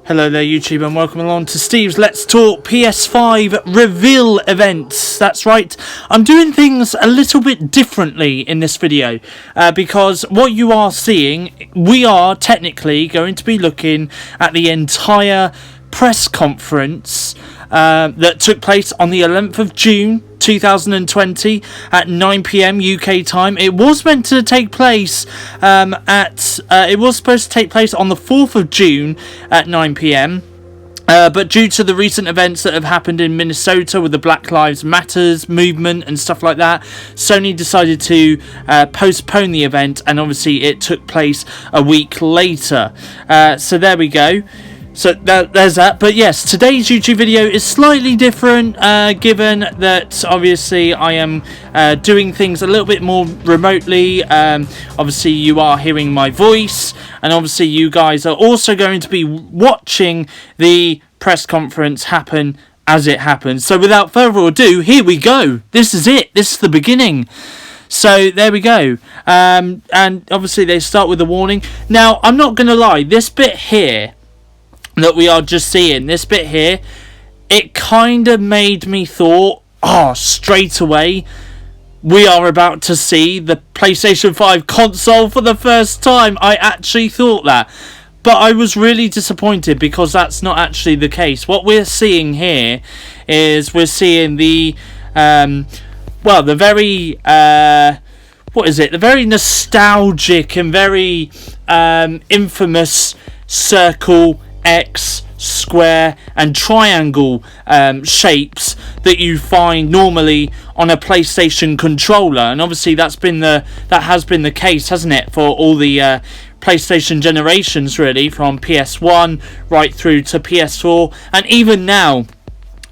Hello there YouTube and welcome along to Steve's Let's Talk PS5 reveal events. That's right, I'm doing things a little bit differently in this video because what you are seeing, we are technically going to be looking at the entire press conference that took place on the 11th of June 2020 at 9 PM UK time. It was meant to take place it was supposed to take place on the 4th of June at 9 PM. But due to the recent events that have happened in Minnesota with the Black Lives Matters movement and stuff like that, Sony decided to postpone the event, and obviously it took place a week later. So there we go. So there's that. But yes, today's YouTube video is slightly different, given that obviously I am doing things a little bit more remotely. Obviously you are hearing my voice, and obviously you guys are also going to be watching the press conference happen as it happens. So without further ado, here we go. This is it. This is the beginning. So there we go. And obviously they start with a warning. Now, I'm not going to lie, this bit here that we are just seeing, this bit here, it kind of made me thought, straight away we are about to see the PlayStation 5 console for the first time. I actually thought that, but I was really disappointed because that's not actually the case. What we're seeing here is we're seeing the the very the very nostalgic and very infamous circle, X, square and triangle shapes that you find normally on a PlayStation controller, and obviously that has been the case, hasn't it, for all the PlayStation generations, really, from PS1 right through to PS4, and even now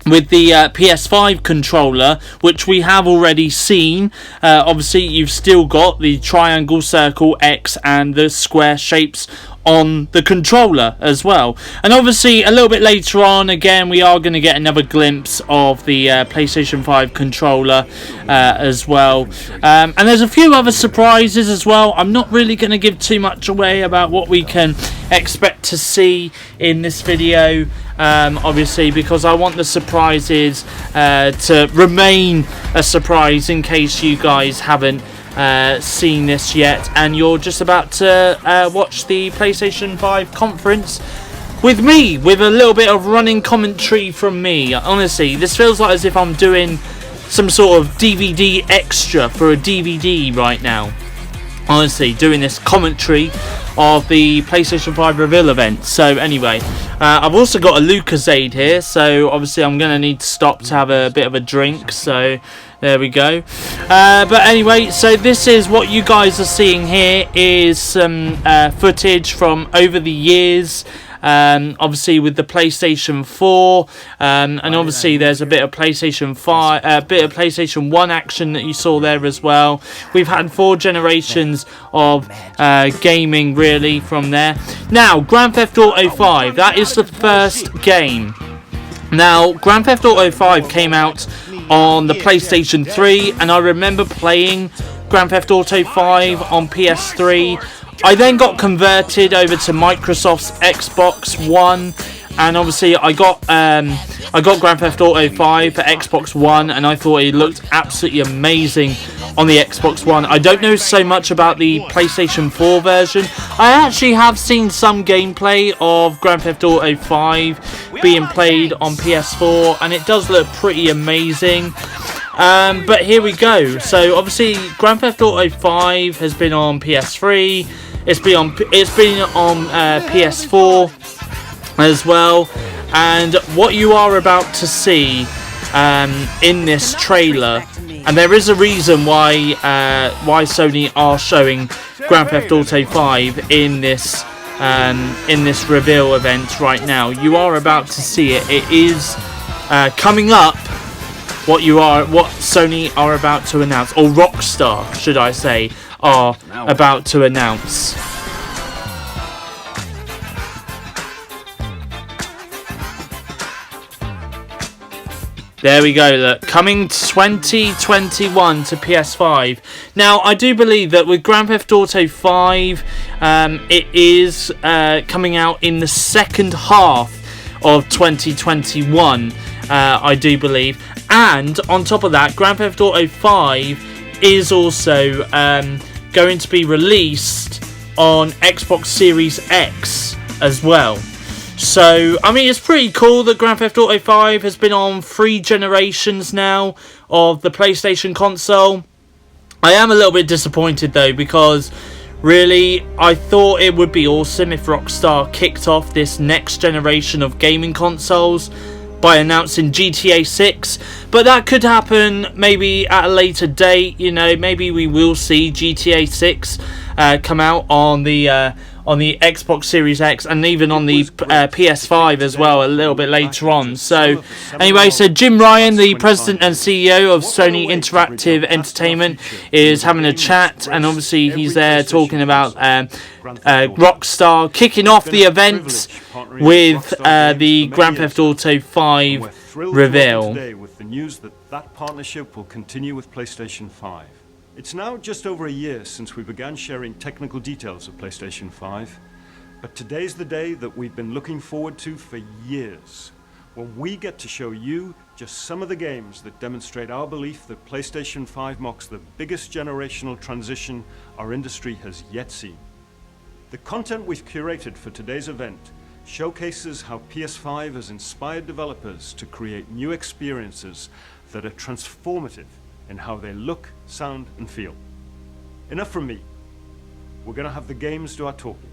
with the PS5 controller, which we have already seen. Obviously you've still got the triangle, circle, X and the square shapes on the controller as well. And obviously a little bit later on, again, we are going to get another glimpse of the PlayStation 5 controller as well. And there's a few other surprises as well. I'm not really going to give too much away about what we can expect to see in this video, obviously, because I want the surprises to remain a surprise in case you guys haven't seen this yet and you're just about to watch the PlayStation 5 conference with me, with a little bit of running commentary from me. Honestly, this feels like as if I'm doing some sort of DVD extra for a DVD right now. Honestly, doing this commentary of the PlayStation 5 reveal event. So anyway, I've also got a Lucozade here, so obviously I'm going to need to stop to have a bit of a drink, so there we go. But anyway, so this is what you guys are seeing here, is some footage from over the years, obviously with the PlayStation 4, and obviously there's a bit of PlayStation 5, a bit of PlayStation 1 action that you saw there as well. We've had 4 generations of gaming really from there. Now, Grand Theft Auto 5, that is the first game. Now, Grand Theft Auto 5 came out on the PlayStation 3, and I remember playing Grand Theft Auto 5 on PS3. I then got converted over to Microsoft's Xbox One, and obviously I got Grand Theft Auto 5 for Xbox One, and I thought it looked absolutely amazing on the Xbox One. I don't know so much about the PlayStation 4 version. I actually have seen some gameplay of Grand Theft Auto 5 being played on PS4, and it does look pretty amazing. But here we go. So obviously Grand Theft Auto 5 has been on PS3. It's been on PS4 as well. And what you are about to see in this trailer, and there is a reason why Sony are showing Grand Theft Auto 5 in this reveal event right now. You are about to see it. It is coming up. What Sony are about to announce, or Rockstar, should I say, are about to announce. There we go, look, coming 2021 to PS5. Now, I do believe that with Grand Theft Auto 5, It is coming out in the second half of 2021, I do believe. And on top of that, Grand Theft Auto 5 is also going to be released on Xbox Series X as well. So, I mean, it's pretty cool that Grand Theft Auto 5 has been on 3 generations now of the PlayStation console. I am a little bit disappointed though, because really I thought it would be awesome if Rockstar kicked off this next generation of gaming consoles by announcing GTA 6, but that could happen maybe at a later date. You know, maybe we will see GTA 6 come out on the Xbox Series X and even on the PS5 as well a little bit later on. So anyway, so Jim Ryan, the president and CEO of Sony Interactive Entertainment, is having a chat, and obviously he's there talking about Rockstar kicking off the event with the Grand Theft Auto 5 reveal. With the news that partnership will continue with PlayStation 5. It's now just over a year since we began sharing technical details of PlayStation 5, but today's the day that we've been looking forward to for years, when we get to show you just some of the games that demonstrate our belief that PlayStation 5 marks the biggest generational transition our industry has yet seen. The content we've curated for today's event showcases how PS5 has inspired developers to create new experiences that are transformative in how they look, sound, and feel. Enough from me. We're going to have the games do our talking.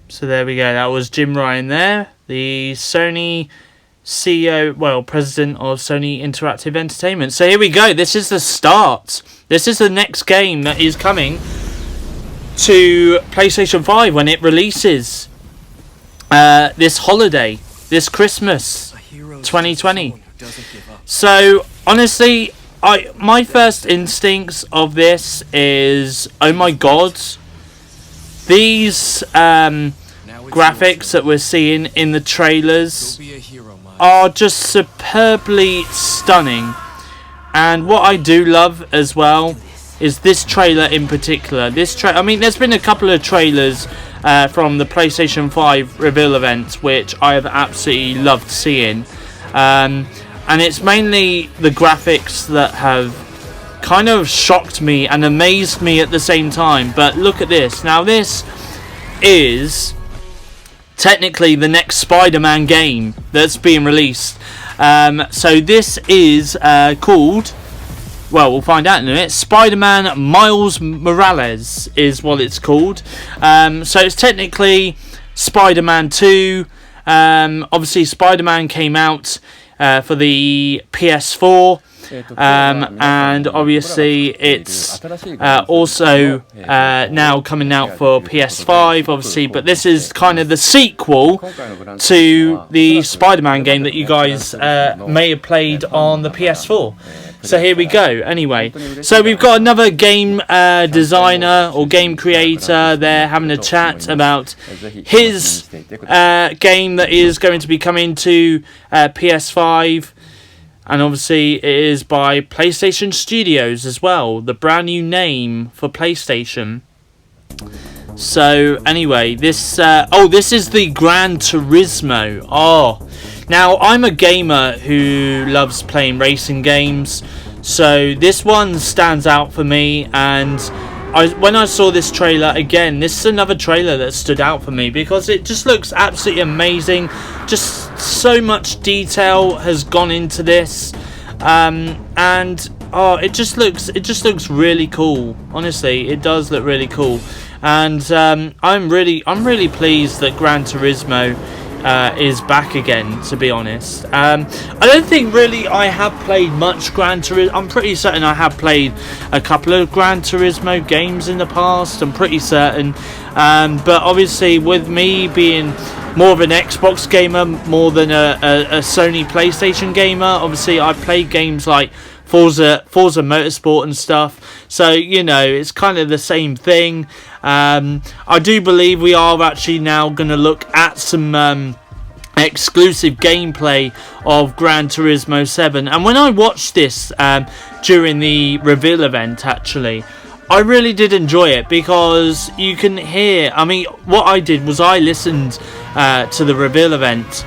So there we go. That was Jim Ryan there, the Sony CEO, well, president of Sony Interactive Entertainment. So here we go. This is the start. This is the next game that is coming to PlayStation 5 when it releases this holiday, this Christmas 2020. So honestly, my first instincts of this is, oh my god, these graphics that we're seeing in the trailers are just superbly stunning. And what I do love as well is this trailer in particular. I mean, there's been a couple of trailers from the PlayStation 5 reveal event which I have absolutely loved seeing. And it's mainly the graphics that have kind of shocked me and amazed me at the same time. But look at this. Now this is technically the next Spider-Man game that's being released. So this is called, well, we'll find out in a minute, Spider-Man Miles Morales is what it's called. So it's technically Spider-Man 2. Obviously Spider-Man came out for the PS4, and obviously it's also now coming out for PS5, obviously, but this is kind of the sequel to the Spider-Man game that you guys may have played on the PS4. So here we go. Anyway, so we've got another game designer or game creator there having a chat about his game that is going to be coming to PS5, and obviously it is by PlayStation Studios as well, the brand new name for PlayStation. So anyway, this this is the Gran Turismo. Now, I'm a gamer who loves playing racing games, so this one stands out for me, and when I saw this trailer, again, this is another trailer that stood out for me because it just looks absolutely amazing. Just so much detail has gone into this, and it just looks really cool. Honestly, it does look really cool, and I'm really pleased that Gran Turismo is back again, to be honest. I don't think really I have played much Gran Turismo. I'm pretty certain I have played a couple of Gran Turismo games in the past, I'm pretty certain, but obviously with me being more of an Xbox gamer more than a Sony PlayStation gamer, obviously I played games like Forza Motorsport and stuff, so you know, it's kind of the same thing. I do believe we are actually now going to look at some exclusive gameplay of Gran Turismo 7, and when I watched this during the reveal event, actually, I really did enjoy it because you can hear, I mean, what I did was I listened to the reveal event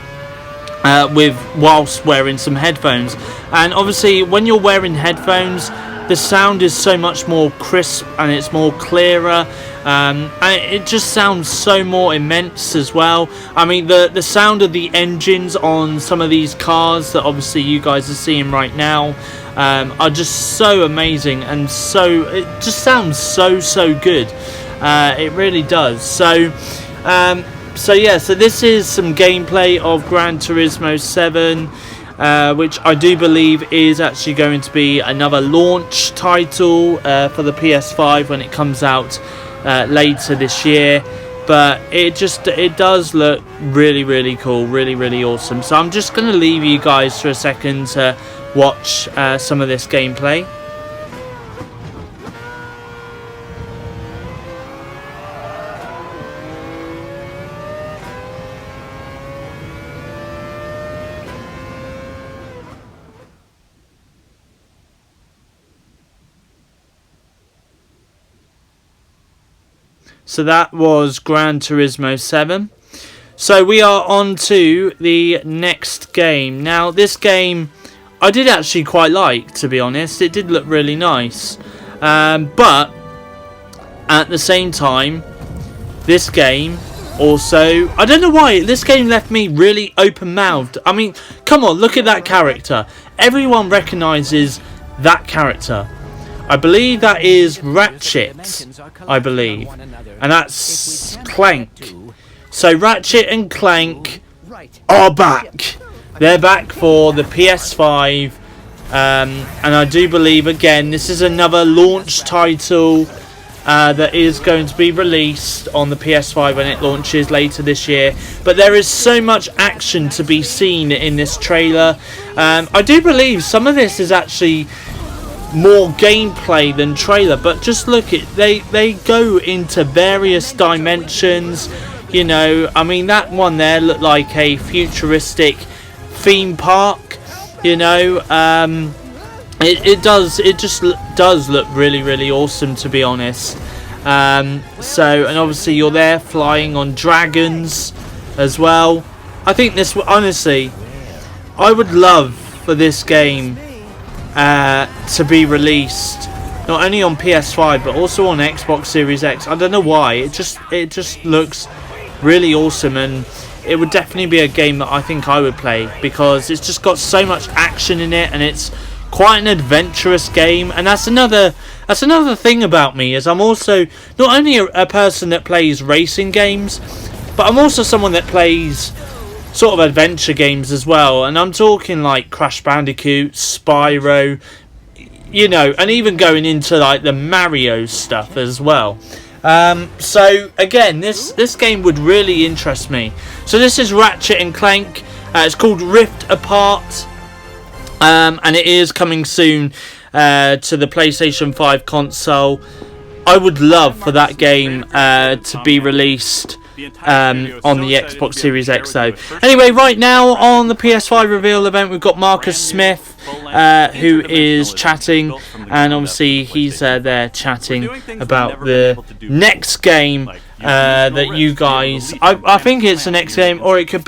whilst wearing some headphones, and obviously when you're wearing headphones the sound is so much more crisp and it's more clearer, and it just sounds so more immense as well. I mean, the sound of the engines on some of these cars that obviously you guys are seeing right now are just so amazing, and so it just sounds so good. It really does. So this is some gameplay of Gran Turismo 7, which I do believe is actually going to be another launch title for the PS5 when it comes out later this year. But it does look really cool, really awesome. So I'm just going to leave you guys for a second to watch some of this gameplay. So that was Gran Turismo 7. So we are on to the next game. Now this game I did actually quite like, to be honest. It did look really nice. But at the same time, this game also, I don't know why, this game left me really open-mouthed. I mean, come on, look at that character. Everyone recognises that character. I believe that is Ratchet, I believe, and that's Clank. So Ratchet and Clank are back. They're back for the PS5, and I do believe, again, this is another launch title that is going to be released on the PS5 when it launches later this year. But there is so much action to be seen in this trailer. I do believe some of this is actually more gameplay than trailer, but just look at they go into various dimensions. You know, I mean, that one there looked like a futuristic theme park. You know, it just does look really awesome, to be honest. So, and obviously you're there flying on dragons as well. I think this, honestly, I would love for this game to be released not only on PS5 but also on Xbox Series X. I don't know why, it just looks really awesome, and it would definitely be a game that I think I would play because it's just got so much action in it, and it's quite an adventurous game. And that's another thing about me, is I'm also not only a person that plays racing games, but I'm also someone that plays sort of adventure games as well, and I'm talking like Crash Bandicoot, Spyro, you know, and even going into like the Mario stuff as well. So again, this game would really interest me. So this is Ratchet and Clank. It's called Rift Apart, and it is coming soon to the PlayStation 5 console. I would love for that game to be released on the Xbox Series X though. Anyway, right now on the PS5 reveal event, we've got Marcus Smith who is chatting, and obviously he's there chatting about the next game that you guys, I think it's the next game, or it could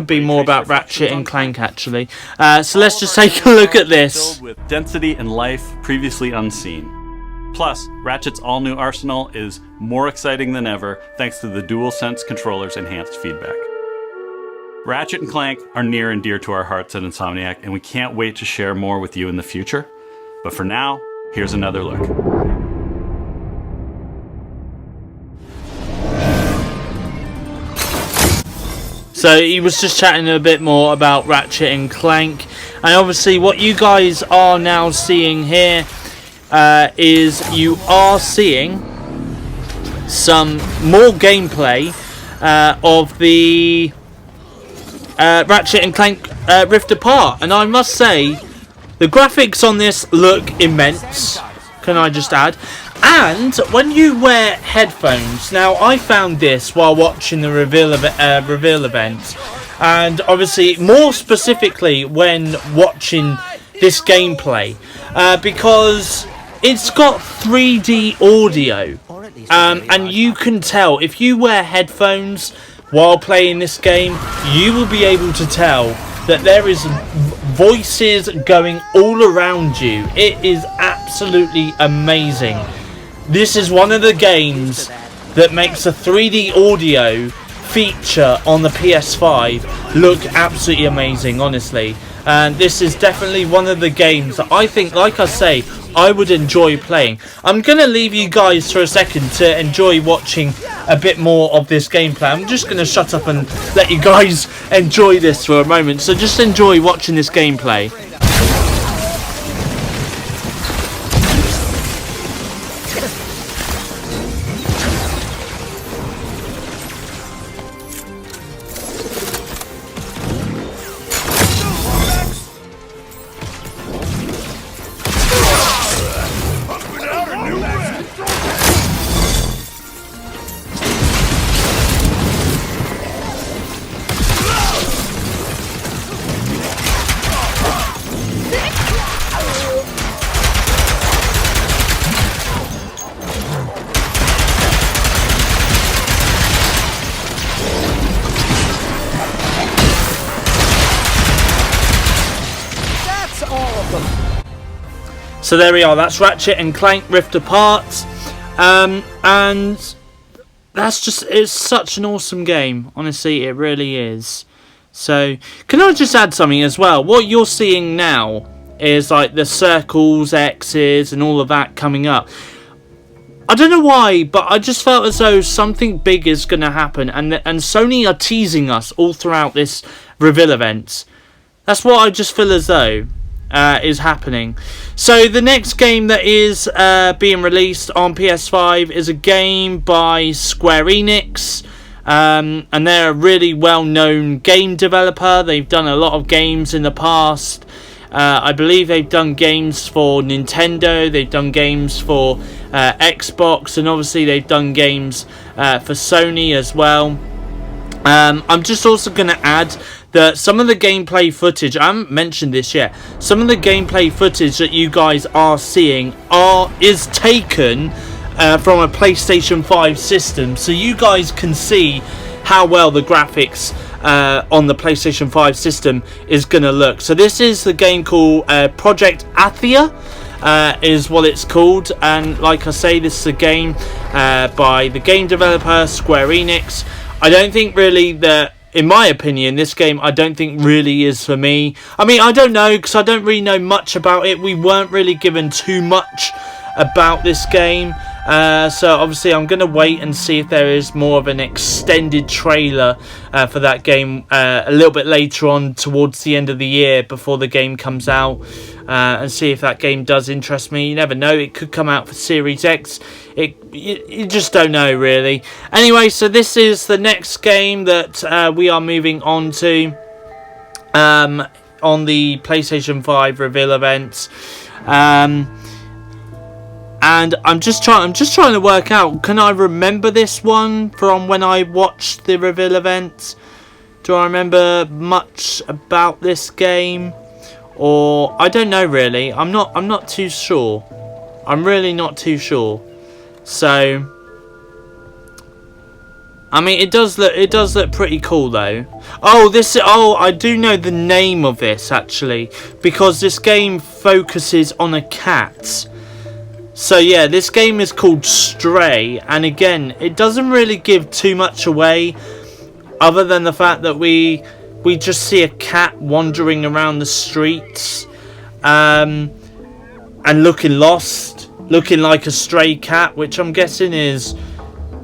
be more about Ratchet and Clank actually. So let's just take a look at this. With density and life previously unseen. Plus, Ratchet's all-new arsenal is more exciting than ever thanks to the DualSense controller's enhanced feedback. Ratchet and Clank are near and dear to our hearts at Insomniac, and we can't wait to share more with you in the future. But for now, here's another look. So he was just chatting a bit more about Ratchet and Clank, and obviously what you guys are now seeing here is you are seeing some more gameplay of the Ratchet and Clank Rift Apart, and I must say the graphics on this look immense, can I just add. And when you wear headphones, now I found this while watching the reveal event, and obviously more specifically when watching this gameplay, because it's got 3D audio, and you can tell if you wear headphones while playing this game, you will be able to tell that there is voices going all around you. It is absolutely amazing. This is one of the games that makes a 3D audio feature on the PS5 look absolutely amazing, honestly. And this is definitely one of the games that I think, like I say, I would enjoy playing. I'm going to leave you guys for a second to enjoy watching a bit more of this gameplay. I'm just going to shut up and let you guys enjoy this for a moment. So just enjoy watching this gameplay. So there we are, that's Ratchet and Clank Rift Apart, and that's just, it's such an awesome game, honestly, it really is. So, can I just add something as well? What you're seeing now is like the circles, X's, and all of that coming up. I don't know why, but I just felt as though something big is going to happen, and Sony are teasing us all throughout this reveal event. That's what I just feel as though is happening. So the next game that is being released on PS5 is a game by Square Enix, and they're a really well-known game developer. They've done a lot of games in the past. I believe they've done games for Nintendo, they've done games for Xbox, and obviously they've done games for Sony as well. I'm just also going to add that some of the gameplay footage, I haven't mentioned this yet, some of the gameplay footage that you guys are seeing is taken from a PlayStation 5 system, so you guys can see how well the graphics on the PlayStation 5 system is going to look. So this is the game called Project Athia, is what it's called, and like I say, this is a game by the game developer Square Enix. I don't think really that, in my opinion, this game I don't think really is for me. I mean, I don't know, because I don't really know much about it. We weren't really given too much about this game. So obviously I'm going to wait and see if there is more of an extended trailer for that game a little bit later on towards the end of the year before the game comes out, and see if that game does interest me. You never know, it could come out for Series X. You just don't know really. Anyway, so this is the next game that we are moving on to on the PlayStation 5 reveal event. And I'm just trying to work out, can I remember this one from when I watched the reveal event? Do I remember much about this game? Or I don't know really. I'm not too sure. I'm really not too sure. So I mean, it does look pretty cool though. Oh, I do know the name of this actually, because this game focuses on a cat. So yeah, this game is called Stray, and again, it doesn't really give too much away, other than the fact that we just see a cat wandering around the streets, and looking lost, looking like a stray cat, which I'm guessing is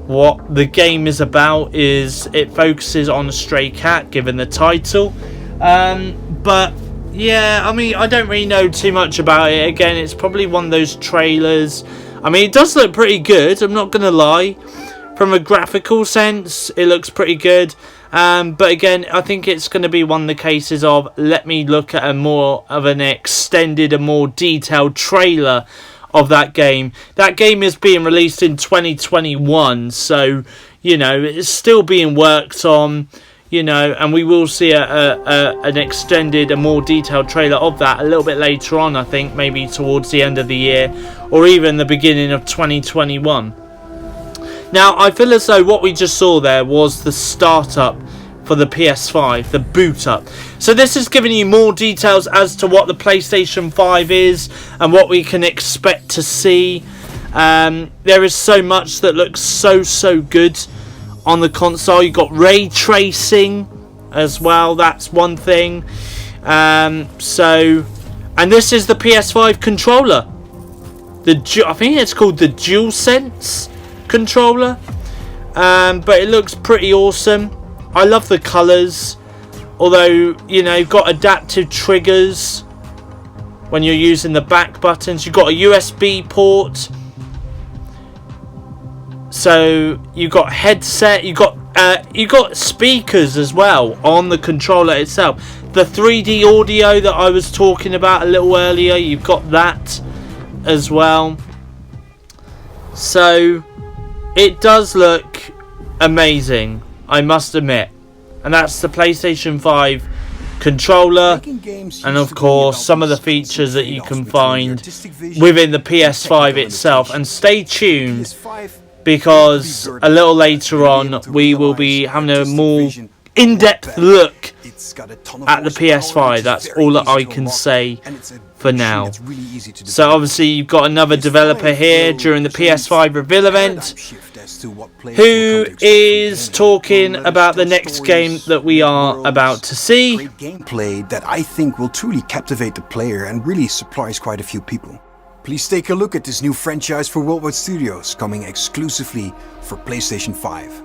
what the game is about. Is it focuses on a stray cat, given the title. But yeah, I mean, I don't really know too much about it. Again, it's probably one of those trailers. I mean, it does look pretty good, I'm not gonna lie. From a graphical sense, it looks pretty good. But again, I think it's going to be one of the cases of, let me look at a more of an extended, a more detailed trailer of that game. That game is being released in 2021, so, you know, it's still being worked on. you know, and we will see an extended, a more detailed trailer of that a little bit later on, I think, maybe towards the end of the year or even the beginning of 2021. Now, I feel as though what we just saw there was the startup for the PS5, the boot up. So this is giving you more details as to what the PlayStation 5 is and what we can expect to see. There is so much that looks so good on the console. You've got ray tracing as well, that's one thing. And this is the PS5 controller. I think it's called the DualSense controller. But it looks pretty awesome. I love the colours. Although, you know, you've got adaptive triggers when you're using the back buttons. You've got a USB port. So you've got headset, you've got speakers as well on the controller itself. The 3D audio that I was talking about a little earlier, you've got that as well. So it does look amazing, I must admit. And that's the PlayStation 5 controller, and of course some of the features that you can find within the PS5 itself. And stay tuned, because a little later on we will be having a more in-depth look at the PS5. That's all that I can say for now. So obviously you've got another developer here during the PS5 reveal event who is talking about the next game that we are about to see. Gameplay that I think will truly captivate the player and really surprise quite a few people. Please take a look at this new franchise for Worldwide Studios, coming exclusively for PlayStation 5.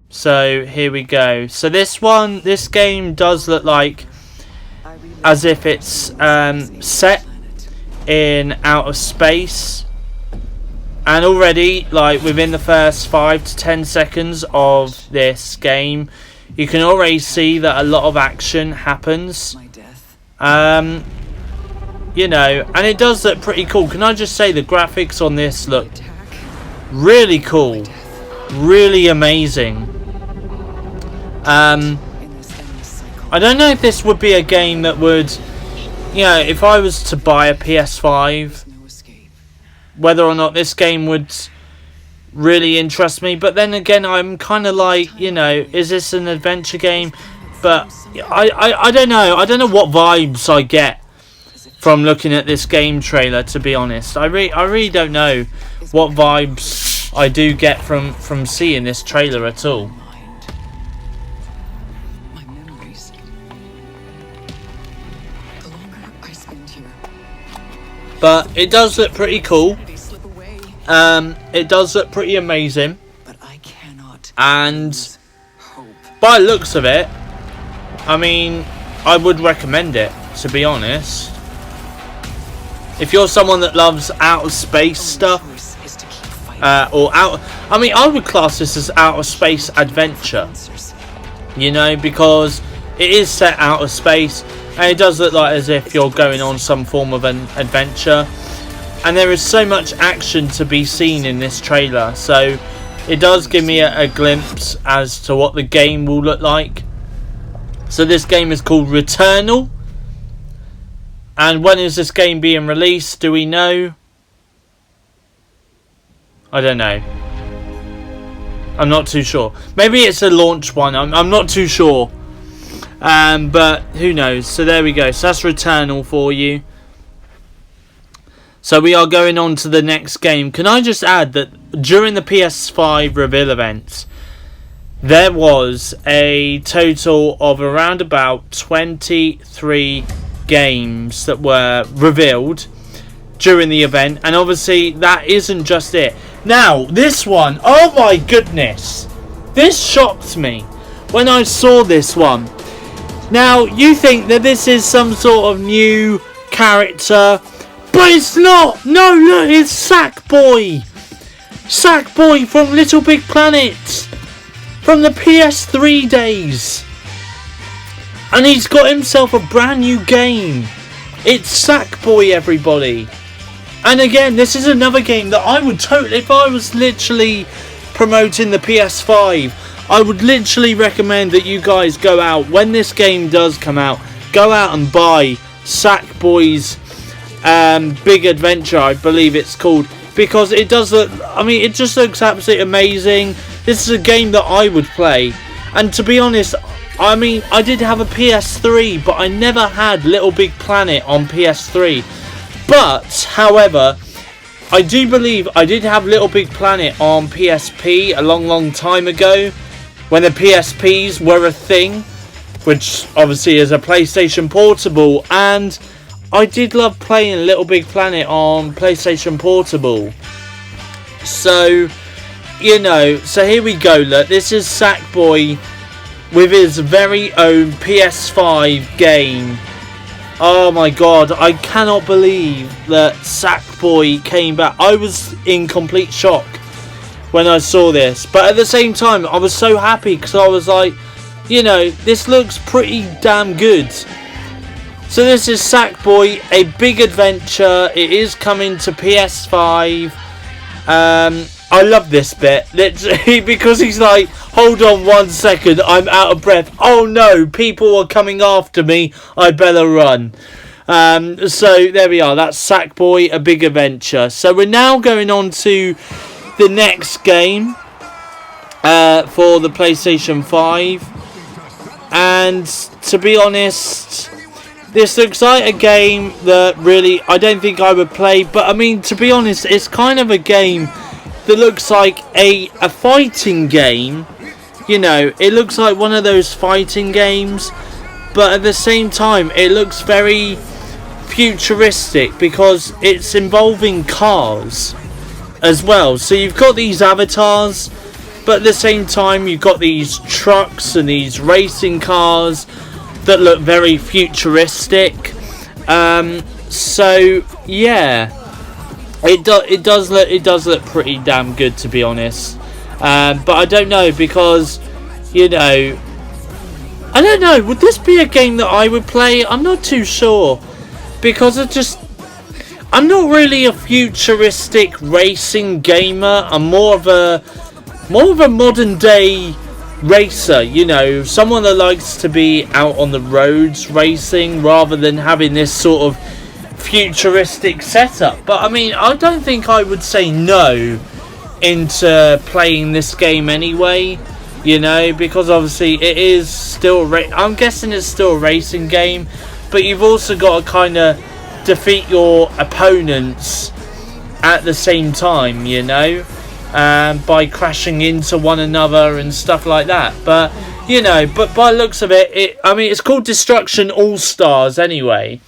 So here we go. So this game does look like as if it's set in outer space, and already, like, within the first 5 to 10 seconds of this game, you can already see that a lot of action happens. You know, and it does look pretty cool. Can I just say the graphics on this look really cool, really amazing. I don't know if this would be a game that would, you know, if I was to buy a PS5, whether or not this game would really interest me. But then again, I'm kind of like, you know, is this an adventure game? But I don't know. I don't know what vibes I get from looking at this game trailer, to be honest. I really don't know what vibes I do get from seeing this trailer at all. But it does look pretty cool. It does look pretty amazing. And by the looks of it, I mean, I would recommend it, to be honest. If you're someone that loves outer space stuff, I mean, I would class this as outer space adventure. You know, because it is set out of space. And it does look like as if you're going on some form of an adventure. And there is so much action to be seen in this trailer. So it does give me a glimpse as to what the game will look like. So this game is called Returnal. And when is this game being released? Do we know? I don't know. I'm not too sure. Maybe it's a launch one. I'm not too sure. But who knows. So there we go. So that's Returnal for you. So we are going on to the next game. Can I just add that during the PS5 reveal events, there was a total of around about 23 games that were revealed during the event. And obviously that isn't just it. Now this one, oh my goodness, this shocked me when I saw this one. Now, you think that this is some sort of new character, but it's not! No, look, it's Sackboy! Sackboy from Little Big Planet! From the PS3 days! And he's got himself a brand new game. It's Sackboy, everybody. And again, this is another game that I would totally, if I was literally promoting the PS5, I would literally recommend that you guys go out, when this game does come out, go out and buy Sackboy's Big Adventure, I believe it's called, because it does look, I mean, it just looks absolutely amazing. This is a game that I would play. And to be honest, I mean, I did have a PS3, but I never had Little Big Planet on PS3. But, however, I do believe I did have Little Big Planet on PSP a long time ago, when the PSPs were a thing, which obviously is a PlayStation Portable, and I did love playing Little Big Planet on PlayStation Portable. So, you know, so here we go, look, this is Sackboy with his very own PS5 game. Oh my god, I cannot believe that Sackboy came back. I was in complete shock when I saw this, but at the same time I was so happy because I was like, you know, this looks pretty damn good. So this is Sackboy, a big adventure. It is coming to PS5. I love this bit, literally, because he's like, hold on 1 second, I'm out of breath. Oh no, people are coming after me, I better run. So there we are, that's Sackboy, a big adventure. So we're now going on to the next game for the PlayStation 5. And to be honest, this looks like a game that really I don't think I would play. But I mean, to be honest, it's kind of a game that looks like a fighting game. You know, it looks like one of those fighting games, but at the same time it looks very futuristic because it's involving cars as well. So you've got these avatars, but at the same time you've got these trucks and these racing cars that look very futuristic. So yeah, it does look pretty damn good, to be honest. But I don't know, because, you know, I don't know, would this be a game that I would play? I'm not too sure, because I'm not really a futuristic racing gamer. I'm more of a modern day racer, you know, someone that likes to be out on the roads racing rather than having this sort of futuristic setup. But I mean, I don't think I would say no into playing this game anyway, you know, because obviously it is still I'm guessing it's still a racing game, but you've also got to kind of defeat your opponents at the same time, you know, by crashing into one another and stuff like that. But you know, but by the looks of it, I mean, it's called Destruction All Stars anyway,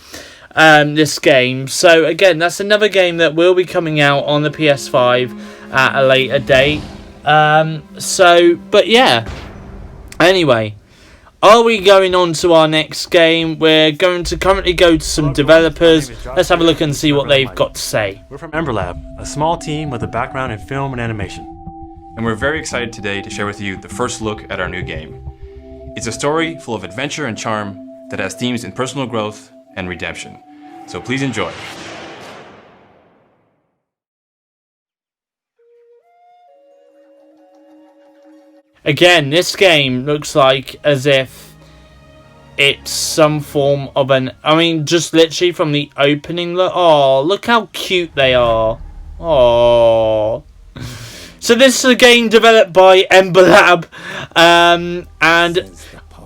this game. So again, that's another game that will be coming out on the PS5 at a later date. So, but yeah, anyway, are we going on to our next game? We're going to currently go to some developers. Let's have a look and see what they've got to say. We're from Ember Lab, a small team with a background in film and animation. And we're very excited today to share with you the first look at our new game. It's a story full of adventure and charm that has themes in personal growth and redemption. So please enjoy. Again, this game looks like as if it's some form of an... I mean, just literally from the opening look. Oh, look how cute they are. Oh. So this is a game developed by Ember Lab. And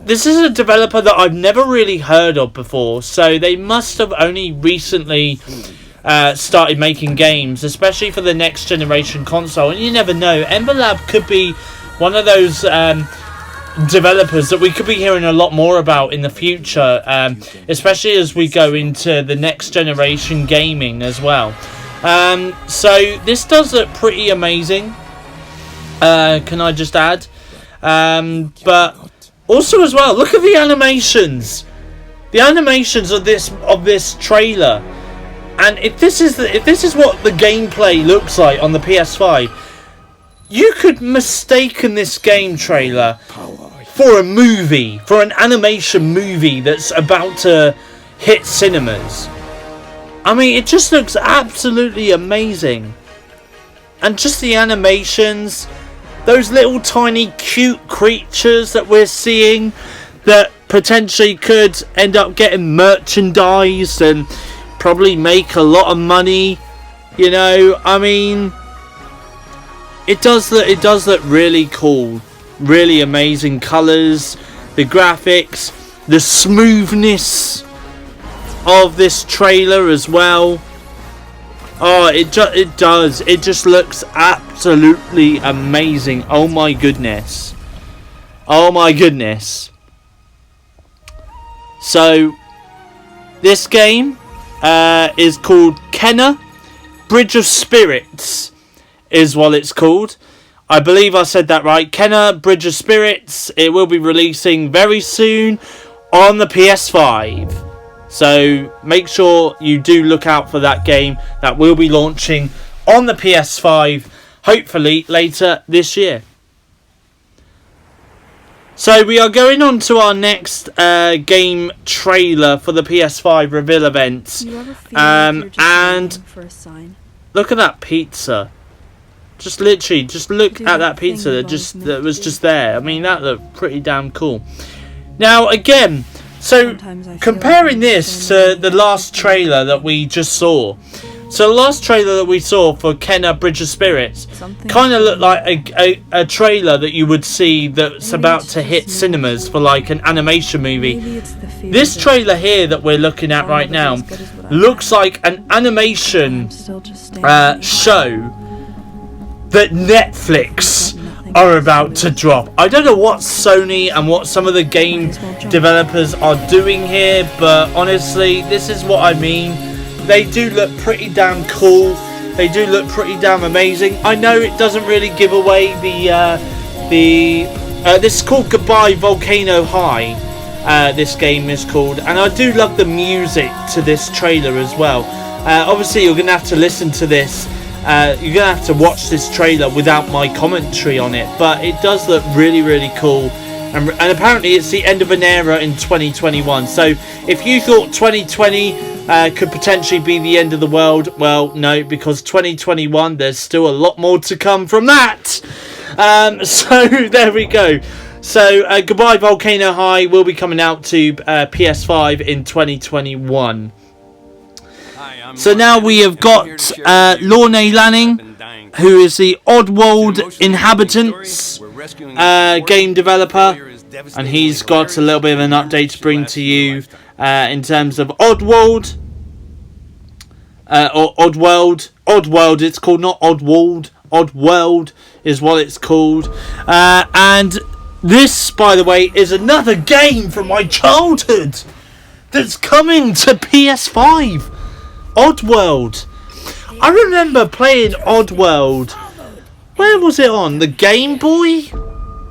this is a developer that I've never really heard of before. So they must have only recently started making games, especially for the next generation console. And you never know. Ember Lab could be one of those developers that we could be hearing a lot more about in the future, especially as we go into the next generation gaming as well. So this does look pretty amazing, can I just add? But also as well, look at the animations. The animations of this trailer. And if this is what the gameplay looks like on the PS5, you could mistaken this game trailer for a movie, for an animation movie that's about to hit cinemas. I mean, it just looks absolutely amazing. And just the animations, those little tiny cute creatures that we're seeing that potentially could end up getting merchandise and probably make a lot of money. You know, I mean, it does look really cool. Really amazing colours, the graphics, the smoothness of this trailer as well. Oh, it does. It just looks absolutely amazing. Oh my goodness. Oh my goodness. So, this game is called Kenna Bridge of Spirits, is what it's called. I believe I said that right. Kenna Bridge of Spirits. It will be releasing very soon on the PS5. So make sure you do look out for that game. That will be launching on the PS5, hopefully later this year. So we are going on to our next game trailer for the PS5 reveal event. And look at that pizza. Just literally, just look at that pizza that was just there. I mean, that looked pretty damn cool. Now again, so comparing this to the last trailer that we just saw. So the last trailer that we saw for Kenna Bridge of Spirits kind of looked like a trailer that you would see that's about to hit cinemas for like an animation movie. This trailer here that we're looking at right now looks like an animation show that Netflix are about to drop. I don't know what Sony and what some of the game developers are doing here, but honestly, this is what I mean. They do look pretty damn cool. They do look pretty damn amazing. I know it doesn't really give away this is called Goodbye Volcano High. This game is called, and I do love the music to this trailer as well. Obviously, you're gonna have to listen to this. You're gonna have to watch this trailer without my commentary on it, but it does look really, really cool. And apparently, it's the end of an era in 2021. So, if you thought 2020 could potentially be the end of the world, well, no, because 2021, there's still a lot more to come from that. So there we go. So Goodbye Volcano High will be coming out to PS5 in 2021. So now we have got Lorne Lanning, who is the Oddworld Inhabitants game developer, and he's got a little bit of an update to bring to you in terms of Oddworld. Or Oddworld. Oddworld, it's called, not Oddworld. Oddworld is what it's called. And this, by the way, is another game from my childhood that's coming to PS5. Oddworld. I remember playing Oddworld. Where was it on? The Game Boy?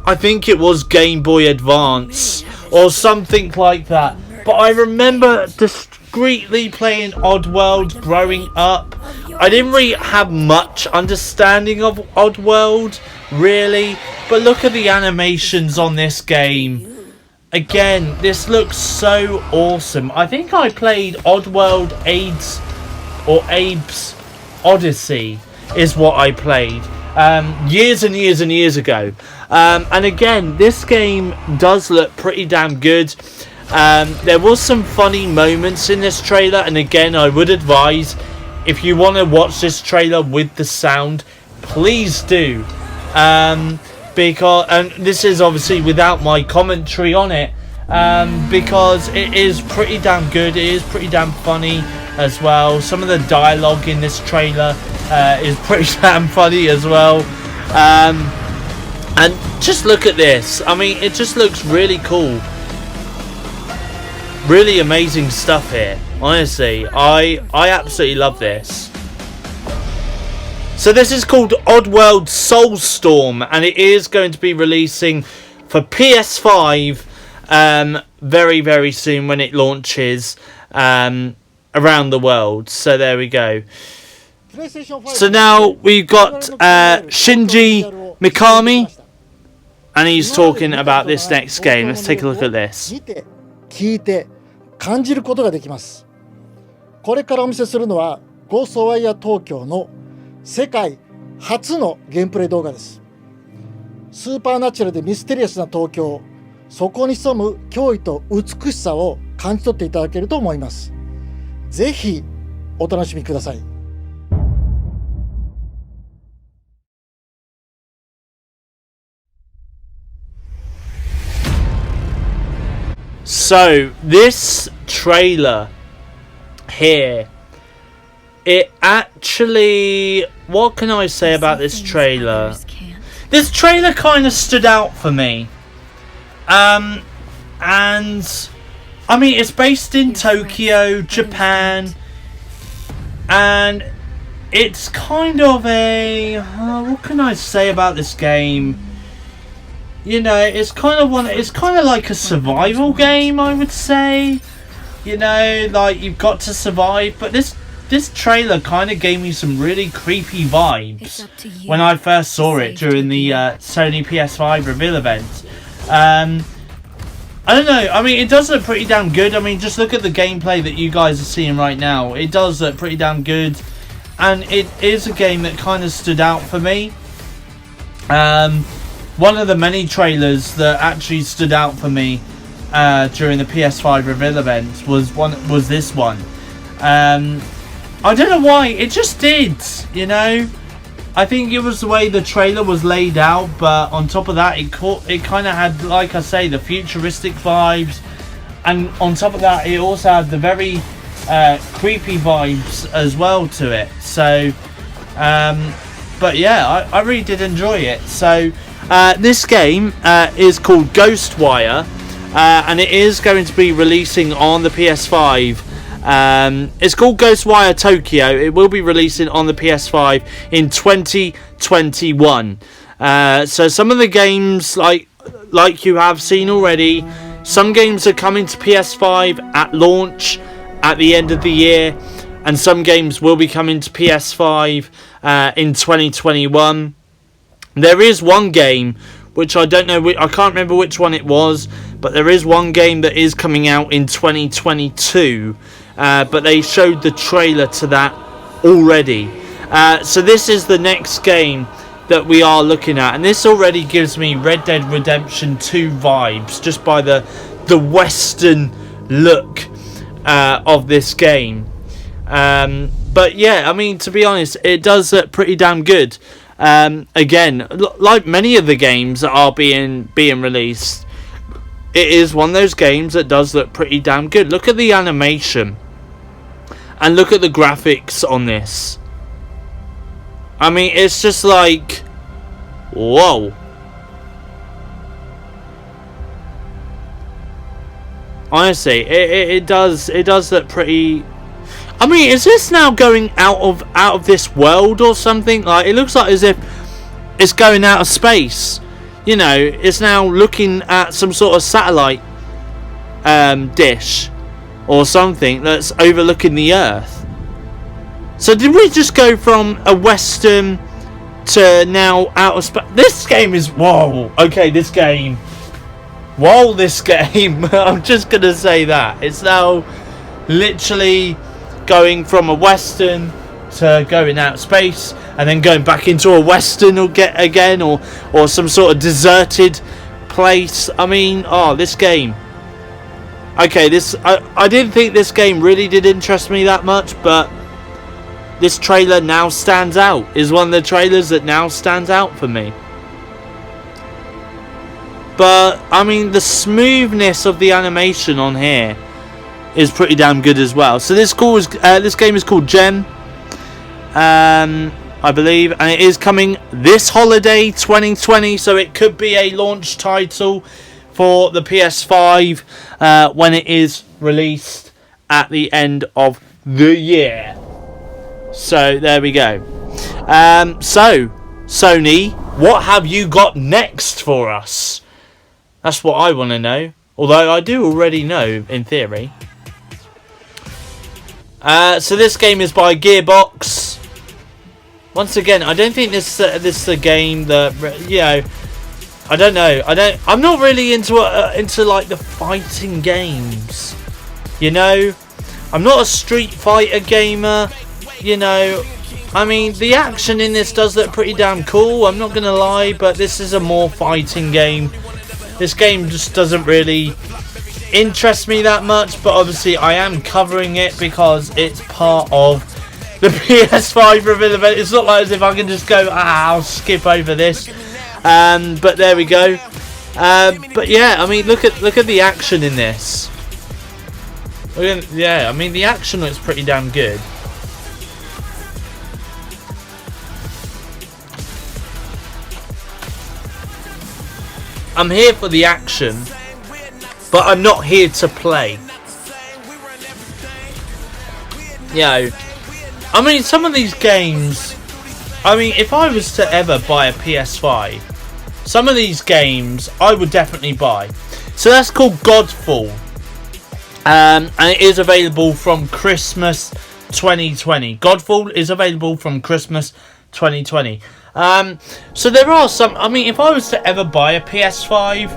I think it was Game Boy Advance or something like that. But I remember discreetly playing Oddworld growing up. I didn't really have much understanding of Oddworld, really. But look at the animations on this game. Again, this looks so awesome. I think I played Oddworld Abe's Odyssey is what I played years and years and years ago. And again, this game does look pretty damn good. There was some funny moments in this trailer, and again, I would advise, if you want to watch this trailer with the sound, please do. Because, and this is obviously without my commentary on it, because it is pretty damn good. It is pretty damn funny as well. Some of the dialogue in this trailer is pretty damn funny as well. And just look at this. I mean, it just looks really cool. Really amazing stuff here. Honestly, I absolutely love this. So this is called Oddworld Soulstorm, and it is going to be releasing for PS5 very, very soon when it launches around the world. So there we go. So now we've got Shinji Mikami, And he's talking about this next game. Let's take a look at this. 見て、聞いて、感じることができます。これからお見せするのはゴーストワイヤー東京の世界初のゲームプレイ動画です。スーパーナチュラルでミステリアスな東京、そこに潜む驚異と美しさを感じ取っていただけると思います。ぜひお楽しみください。So, this trailer here, it actually, what can I say about this trailer? This trailer kind of stood out for me. And, I mean, it's based in Tokyo, Japan, and it's kind of a, what can I say about this game? You know, it's kind of like a survival game, I would say. You know, like you've got to survive, but this trailer kind of gave me some really creepy vibes when I first saw it during the Sony PS5 reveal event. I don't know, I mean, it does look pretty damn good. I mean, just look at the gameplay that you guys are seeing right now. It does look pretty damn good, and it is a game that kind of stood out for me. One of the many trailers that actually stood out for me during the PS5 reveal event was this one. I don't know why, it just did, you know. I think it was the way the trailer was laid out, but on top of that, it kind of had, like I say, the futuristic vibes, and on top of that, it also had the very creepy vibes as well to it. So, but yeah, I really did enjoy it. So. This game is called Ghostwire, and it is going to be releasing on the PS5. It's called Ghostwire Tokyo. It will be releasing on the PS5 in 2021. So some of the games, like you have seen already, some games are coming to PS5 at launch at the end of the year, and some games will be coming to PS5 in 2021. There is one game which I don't know, I can't remember which one it was, but there is one game that is coming out in 2022, but they showed the trailer to that already. So this is the next game that we are looking at, and this already gives me Red Dead Redemption 2 vibes just by the Western look of this game. But yeah, I mean, to be honest, it does look pretty damn good. Again, like many of the games that are being released, it is one of those games that does look pretty damn good. Look at the animation and look at the graphics on this. I mean, it's just like, whoa. Honestly, it does look pretty. I mean, is this now going out of this world or something? Like, it looks like as if it's going out of space. You know, it's now looking at some sort of satellite dish or something that's overlooking the Earth. So did we just go from a Western to now out of space? This game is, whoa. Okay, this game. Whoa, this game. I'm just gonna say that it's now literally going from a Western to going out of space, and then going back into a Western or some sort of deserted place. I mean, this game. Okay, I didn't think this game really did interest me that much, but this trailer now stands out. Is one of the trailers that now stands out for me. But I mean, the smoothness of the animation on here is pretty damn good as well. So this game is called Gem, I believe, and it is coming this holiday 2020, so it could be a launch title for the PS5 when it is released at the end of the year. So there we go. So Sony, what have you got next for us? That's what I want to know, although I do already know in theory. So this game is by Gearbox. Once again, I don't think this is a game that, you know, I don't know. I'm not really into like the fighting games. You know, I'm not a Street Fighter gamer. You know, I mean, the action in this does look pretty damn cool. I'm not gonna lie, but this is a more fighting game. This game just doesn't really interest me that much. But obviously, I am covering it because it's part of the PS5 reveal event. It's not like as if I can just go, I'll skip over this. But there we go. But yeah, I mean, look at the action in this. Yeah, I mean, the action looks pretty damn good. I'm here for the action, but I'm not here to play. You know, I mean, some of these games, I mean, if I was to ever buy a PS5, some of these games I would definitely buy. So that's called Godfall. And it is available from Christmas 2020. Godfall is available from Christmas 2020. So there are some, I mean, if I was to ever buy a PS5,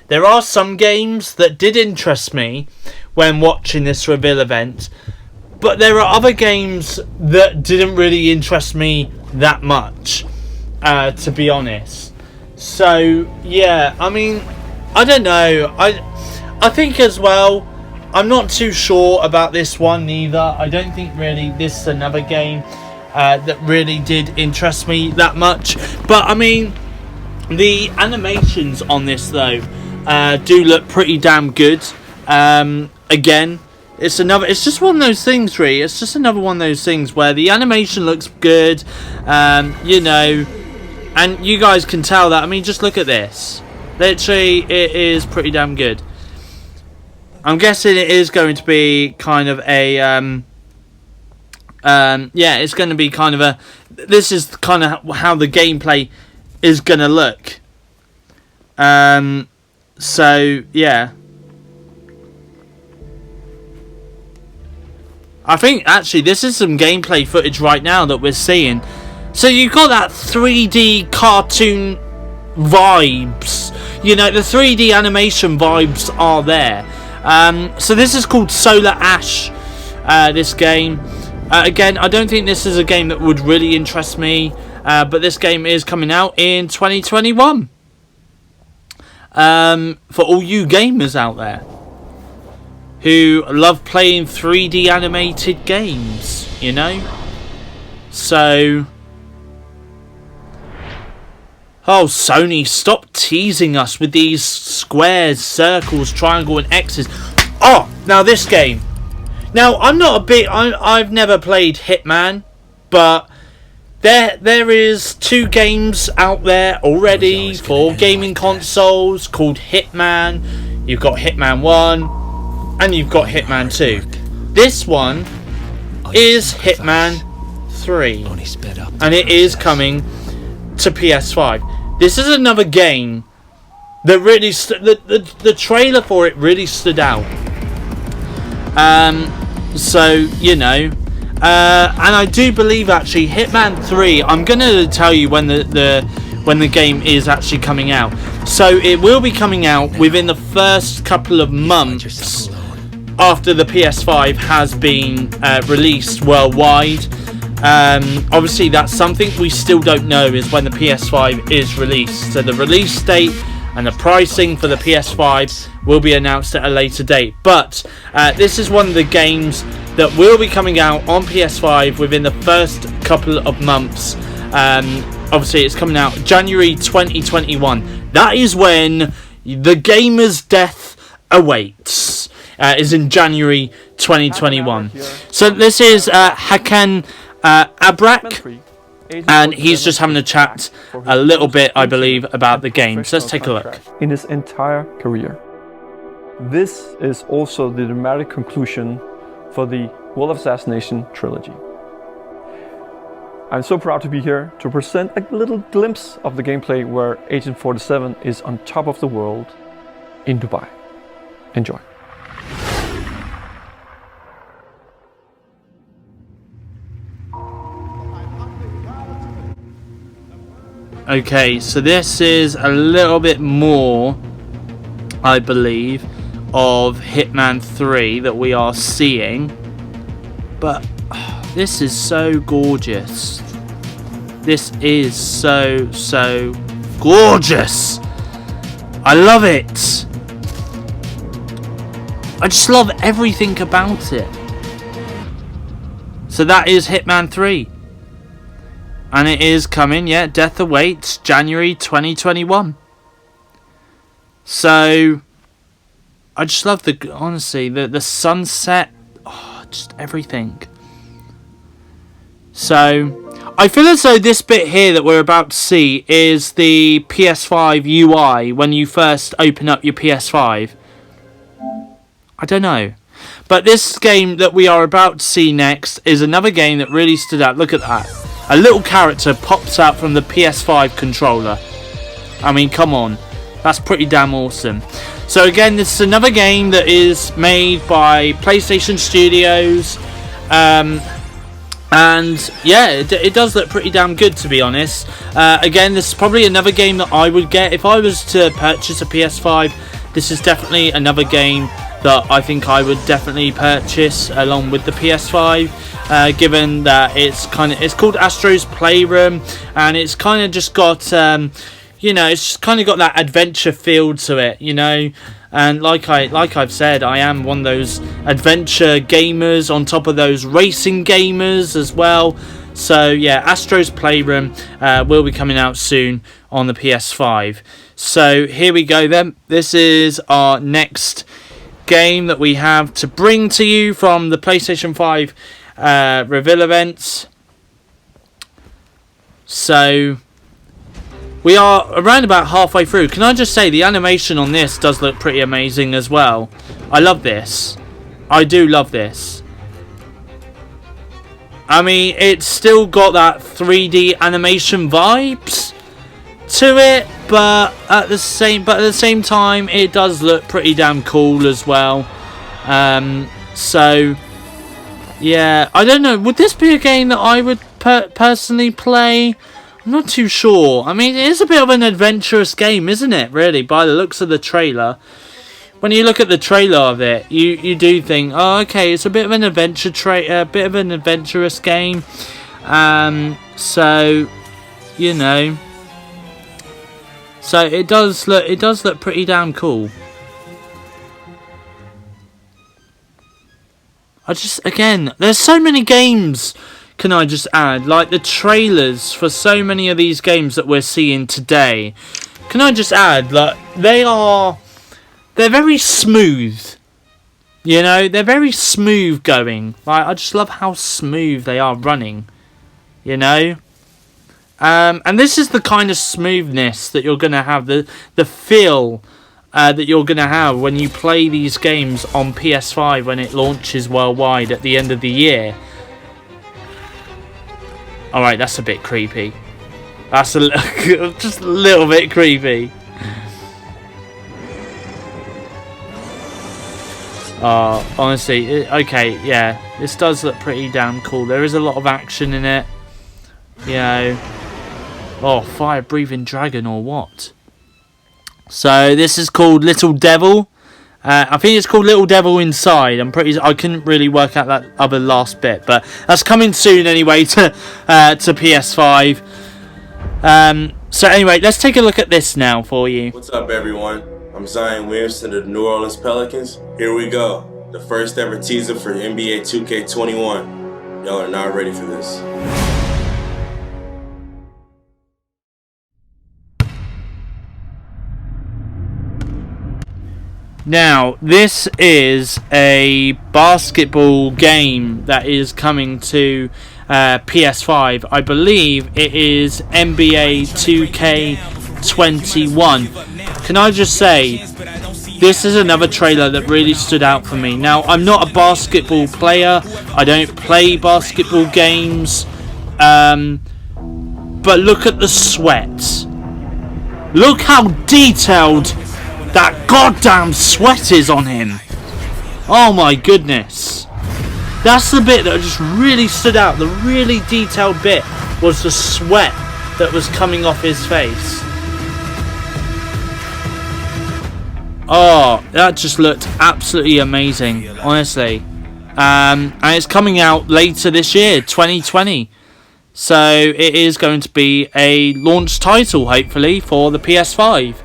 there are some games that did interest me when watching this reveal event. But there are other games that didn't really interest me that much, to be honest. So, yeah, I mean, I don't know. I think as well, I'm not too sure about this one either. I don't think really this is another game that really did interest me that much. But, I mean, the animations on this, though, do look pretty damn good. Again, it's just one of those things, really. It's just another one of those things where the animation looks good, you know, and you guys can tell that. I mean, just look at this. Literally, it is pretty damn good. I'm guessing it is going to be kind of a, yeah, it's going to be kind of a, this is kind of how the gameplay is going to look. So, yeah. I think, actually, this is some gameplay footage right now that we're seeing. So, you've got that 3D cartoon vibes. You know, the 3D animation vibes are there. So, this is called Solar Ash, this game. Again, I don't think this is a game that would really interest me. But this game is coming out in 2021. For all you gamers out there who love playing 3D animated games, you know? So, oh, Sony, stop teasing us with these squares, circles, triangle and X's. Oh, now this game. Now, I've never played Hitman, but there is 2 games out there already for gaming consoles called Hitman. You've got Hitman 1 and you've got Hitman 2. This one is Hitman 3 and it is coming to PS5. This is another game that really the trailer for it really stood out. So, you know, and I do believe actually Hitman 3, I'm going to tell you when the game is actually coming out. So it will be coming out within the first couple of months after the PS5 has been released worldwide. Obviously that's something we still don't know, is when the PS5 is released. So the release date and the pricing for the PS5 will be announced at a later date. But this is one of the games that will be coming out on PS5 within the first couple of months. Obviously it's coming out January 2021. That is when the gamer's death awaits. Is in January 2021. So this is Hakan Abrak, and he's just having a chat a little bit, I believe, about the game. So let's take a look. In his entire career. This is also the dramatic conclusion for the World of Assassination trilogy. I'm so proud to be here to present a little glimpse of the gameplay where Agent 47 is on top of the world in Dubai. Enjoy. Okay, so this is a little bit more, I believe, of Hitman 3 that we are seeing. But this is so gorgeous. This is so gorgeous. I love it. I just love everything about it. So that is Hitman 3. And it is coming, yeah, death awaits, January 2021. So, I just love honestly, the sunset, just everything. So, I feel as though this bit here that we're about to see is the PS5 UI when you first open up your PS5. I don't know. But this game that we are about to see next is another game that really stood out. Look at that. A little character pops out from the PS5 controller. I mean, come on. That's pretty damn awesome. So again, this is another game that is made by PlayStation Studios. And yeah, it does look pretty damn good, to be honest. Again, this is probably another game that I would get. If I was to purchase a PS5, this is definitely another game that I think I would definitely purchase along with the PS5, given that it's called Astro's Playroom, and it's kind of just got you know, it's just kind of got that adventure feel to it, you know. And like I've said, I am one of those adventure gamers on top of those racing gamers as well. So yeah, Astro's Playroom will be coming out soon on the PS5. So here we go then. This is our next game that we have to bring to you from the PlayStation 5 reveal events. So we are around about halfway through. Can I just say the animation on this does look pretty amazing as well. I love this. I do love this. I mean, it's still got that 3D animation vibes to it, but at the same time, it does look pretty damn cool as well. So yeah, I don't know. Would this be a game that I would personally play? I'm not too sure. I mean, it is a bit of an adventurous game, isn't it? Really, by the looks of the trailer. When you look at the trailer of it, you do think, oh, okay, it's a bit of an adventurous game. So, you know. So it does look pretty damn cool. Again, there's so many games, can I just add, like the trailers for so many of these games that we're seeing today. Can I just add, like, they're very smooth. You know, they're very smooth going. Like, I just love how smooth they are running. You know? And this is the kind of smoothness that you're going to have, the feel that you're going to have when you play these games on PS5 when it launches worldwide at the end of the year. Alright, that's a bit creepy. That's just a little bit creepy. Honestly, okay, yeah, this does look pretty damn cool. There is a lot of action in it. You know. Oh, fire-breathing dragon or what? So this is called Little Devil. I think it's called Little Devil Inside. I couldn't really work out that other last bit, but that's coming soon anyway to PS5. So anyway, let's take a look at this now for you. What's up, everyone? I'm Zion Williamson of the New Orleans Pelicans. Here we go. The first ever teaser for NBA 2K21. Y'all are not ready for this. Now, this is a basketball game that is coming to PS5. I believe it is NBA 2K21. Can I just say, this is another trailer that really stood out for me. Now, I'm not a basketball player. I don't play basketball games. But look at the sweat. Look how detailed that goddamn sweat is on him. Oh my goodness. That's the bit that just really stood out. The really detailed bit was the sweat that was coming off his face. Oh, that just looked absolutely amazing, honestly. And it's coming out later this year, 2020. So it is going to be a launch title, hopefully, for the PS5.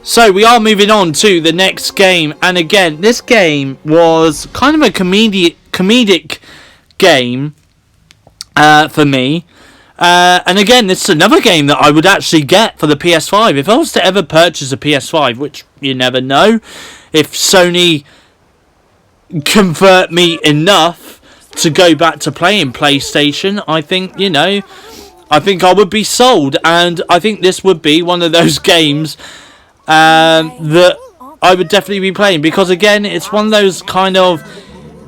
So we are moving on to the next game. And again, this game was kind of a comedic game for me. And again, this is another game that I would actually get for the PS5. If I was to ever purchase a PS5, which you never know, if Sony convert me enough to go back to playing PlayStation, I think, you know, I think I would be sold. And I think this would be one of those games that I would definitely be playing. Because again, it's one of those kind of...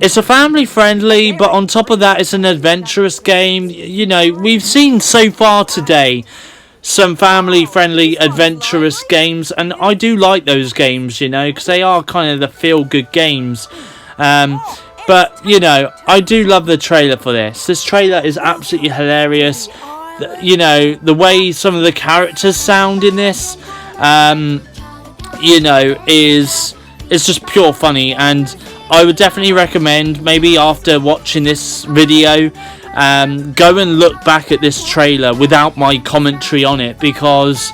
It's a family friendly, but on top of that, it's an adventurous game. You know, we've seen so far today some family friendly adventurous games, and I do like those games, you know, because they are kind of the feel good games. But, you know, I do love the trailer for this. This trailer is absolutely hilarious. You know, the way some of the characters sound in this, you know, is just pure funny. And I would definitely recommend, maybe after watching this video, go and look back at this trailer without my commentary on it, because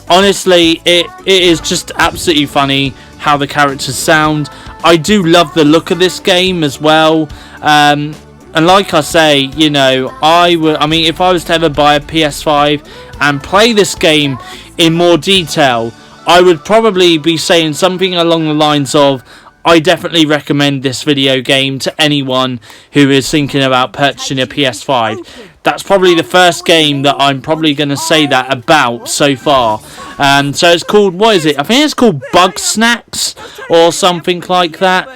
honestly it is just absolutely funny how the characters sound. I do love the look of this game as well, and like I say, you know, I mean, if I was to ever buy a PS5 and play this game in more detail, I would probably be saying something along the lines of, I definitely recommend this video game to anyone who is thinking about purchasing a PS5. That's probably the first game that I'm probably going to say that about so far. So it's called, what is it? I think it's called Bug Snacks or something like that.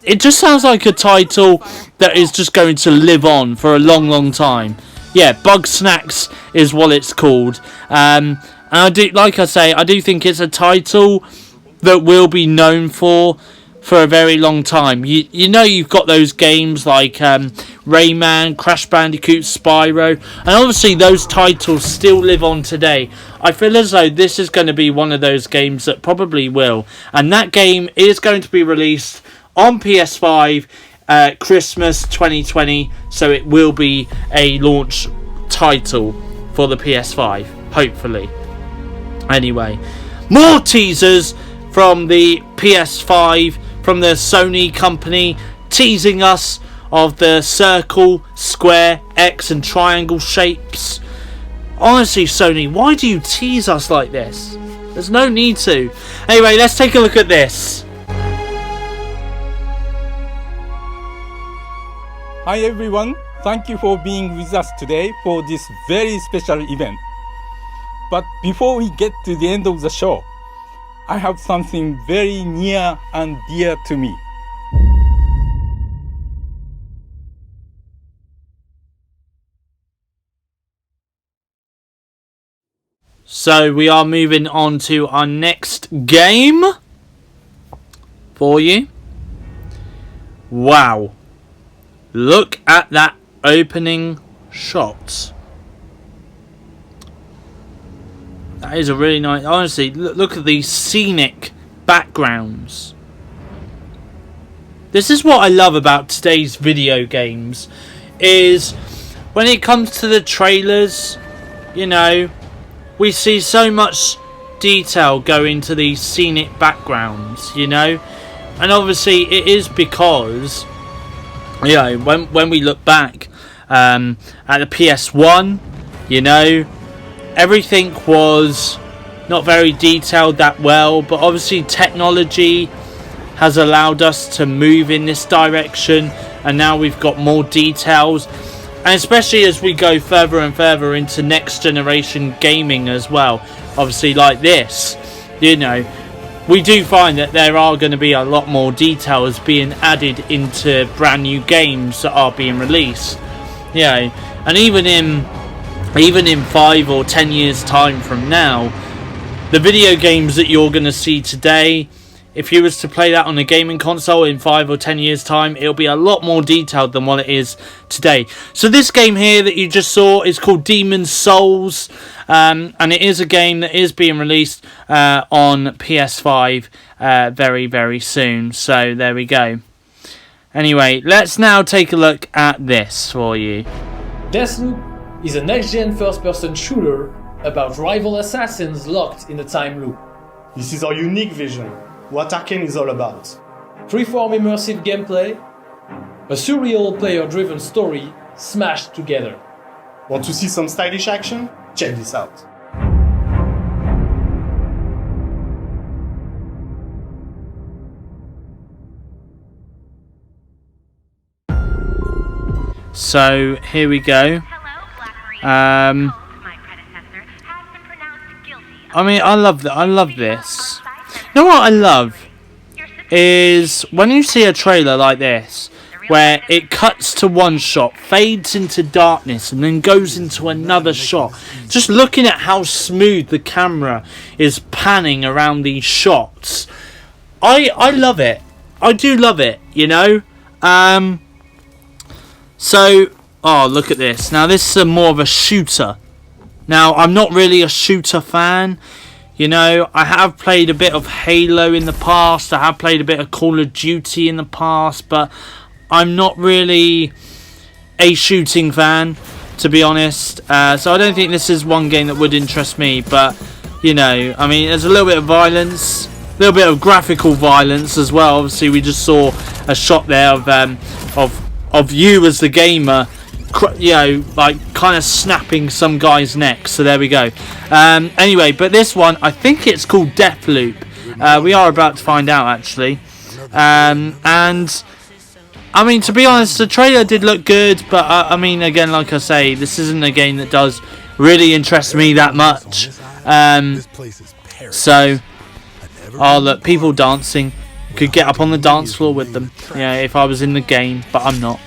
It just sounds like a title that is just going to live on for a long, long time. Yeah, Bug Snacks is what it's called. And I do, like I say, I do think it's a title that will be known for a very long time. You know, you've got those games like Rayman, Crash Bandicoot, Spyro, and obviously those titles still live on today. I feel as though this is going to be one of those games that probably will, and that game is going to be released on PS5 Christmas 2020, so it will be a launch title for the PS5, hopefully. Anyway, more teasers from the PS5 from the Sony company, teasing us of the circle, square, X and triangle shapes. Honestly, Sony, why do you tease us like this? There's no need to. Anyway, let's take a look at this. Hi everyone, thank you for being with us today for this very special event. But before we get to the end of the show, I have something very near and dear to me. So we are moving on to our next game for you. Wow. Look at that opening shot. That is a really nice... Honestly, look at these scenic backgrounds. This is what I love about today's video games. Is when it comes to the trailers, you know, we see so much detail go into these scenic backgrounds, you know. And obviously it is because, you know, when we look back at the PS1, you know, everything was not very detailed that well, but obviously technology has allowed us to move in this direction, and now we've got more details, and especially as we go further and further into next generation gaming as well, obviously like this, you know, we do find that there are going to be a lot more details being added into brand new games that are being released, you know, and even in 5 or 10 years time from now, the video games that you're going to see today if you was to play that on a gaming console in 5 or 10 years time, it'll be a lot more detailed than what it is today. So this game here that you just saw is called Demon's Souls, and it is a game that is being released on PS5 very, very soon. So there we go. Anyway, let's now take a look at this for you. Deathloop is a next-gen first-person shooter about rival assassins locked in a time loop. This is our unique vision, what Arkane is all about. Freeform immersive gameplay, a surreal player-driven story smashed together. Want to see some stylish action? Check this out. So here we go. I mean, I love that. I love this. You know what I love is when you see a trailer like this, where it cuts to one shot, fades into darkness, and then goes into another shot. Just looking at how smooth the camera is panning around these shots, I love it. I do love it. You know. So, oh, look at this. Now, this is more of a shooter. Now, I'm not really a shooter fan. You know, I have played a bit of Halo in the past. I have played a bit of Call of Duty in the past. But I'm not really a shooting fan, to be honest. So I don't think this is one game that would interest me. But, you know, I mean, there's a little bit of violence. A little bit of graphical violence as well. Obviously, we just saw a shot there of you as the gamer, you know, like kind of snapping some guy's neck. So there we go. Anyway, but this one, I think it's called Deathloop. We are about to find out, actually. And I mean, to be honest, the trailer did look good, but I mean, again, like I say, this isn't a game that does really interest me that much. So, oh look, people dancing. Could get up on the dance floor with them, yeah, if I was in the game, but I'm not.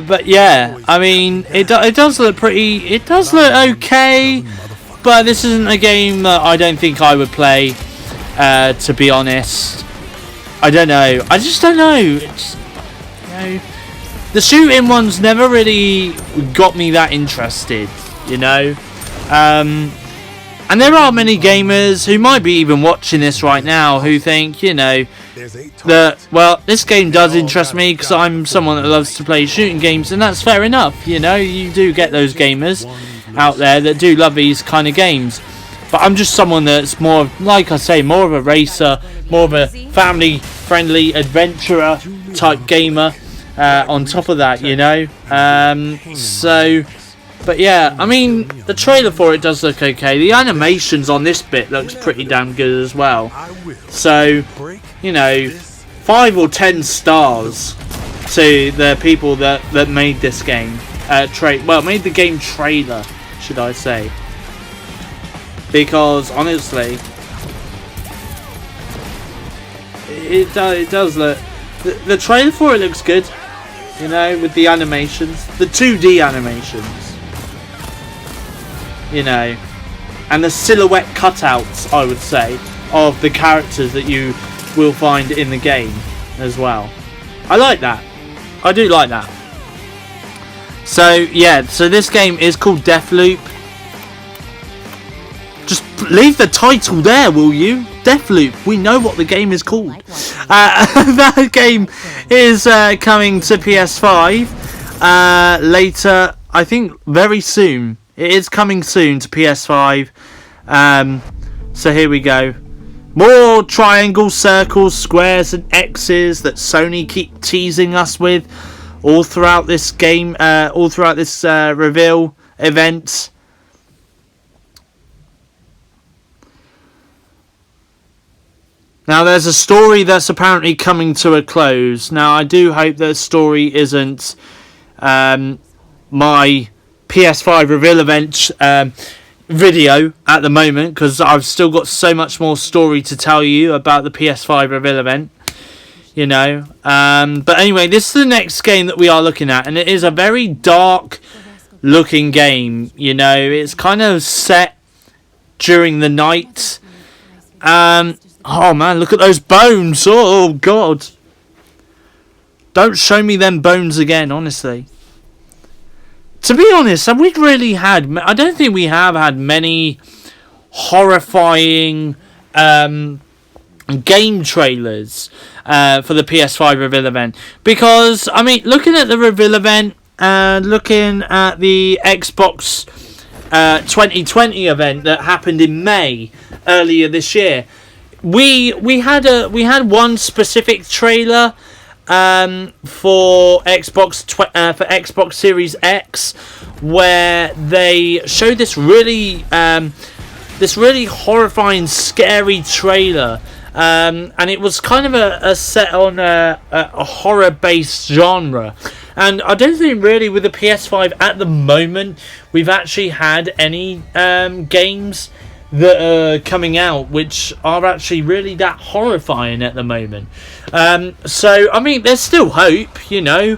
But yeah, I mean, it does look pretty. It does look okay, but this isn't a game that I don't think I would play. To be honest, I don't know. I just don't know. It's, you know, the shooting ones never really got me that interested. You know. And there are many gamers who might be even watching this right now who think, you know, that, well, this game does interest me because I'm someone that loves to play shooting games, and that's fair enough. You know, you do get those gamers out there that do love these kind of games. But I'm just someone that's more, like I say, more of a racer, more of a family-friendly adventurer type gamer on top of that, you know. But yeah, I mean, the trailer for it does look okay. The animations on this bit looks pretty damn good as well. So, you know, 5 or 10 stars to the people that made this game. Made the game trailer, should I say. Because, honestly, it does look... The trailer for it looks good, you know, with the animations. The 2D animations. You know, and the silhouette cutouts, I would say, of the characters that you will find in the game as well. I like that. I do like that. So yeah, so this game is called Deathloop. Just leave the title there, will you? Deathloop. We know what the game is called. That game is coming to PS5 later. I think very soon. It is coming soon to PS5. So here we go. More triangles, circles, squares and X's that Sony keep teasing us with all throughout this game, all throughout this reveal event. Now there's a story that's apparently coming to a close. Now I do hope that story isn't my PS5 reveal event video at the moment, because I've still got so much more story to tell you about the PS5 reveal event, you know. But anyway, this is the next game that we are looking at, and it is a very dark looking game, you know. It's kind of set during the night, Oh man, look at those bones. Oh god. Don't show me them bones again, honestly. To be honest, have we really had... I don't think we have had many horrifying game trailers for the PS5 reveal event. Because, I mean, looking at the reveal event and looking at the Xbox 2020 event that happened in May earlier this year, we had one specific trailer for Xbox Series X, where they showed this really horrifying, scary trailer, and it was kind of a set on a horror-based genre. And I don't think really with the PS5 at the moment we've actually had any games that are coming out which are actually really that horrifying at the moment. So I mean, there's still hope, you know.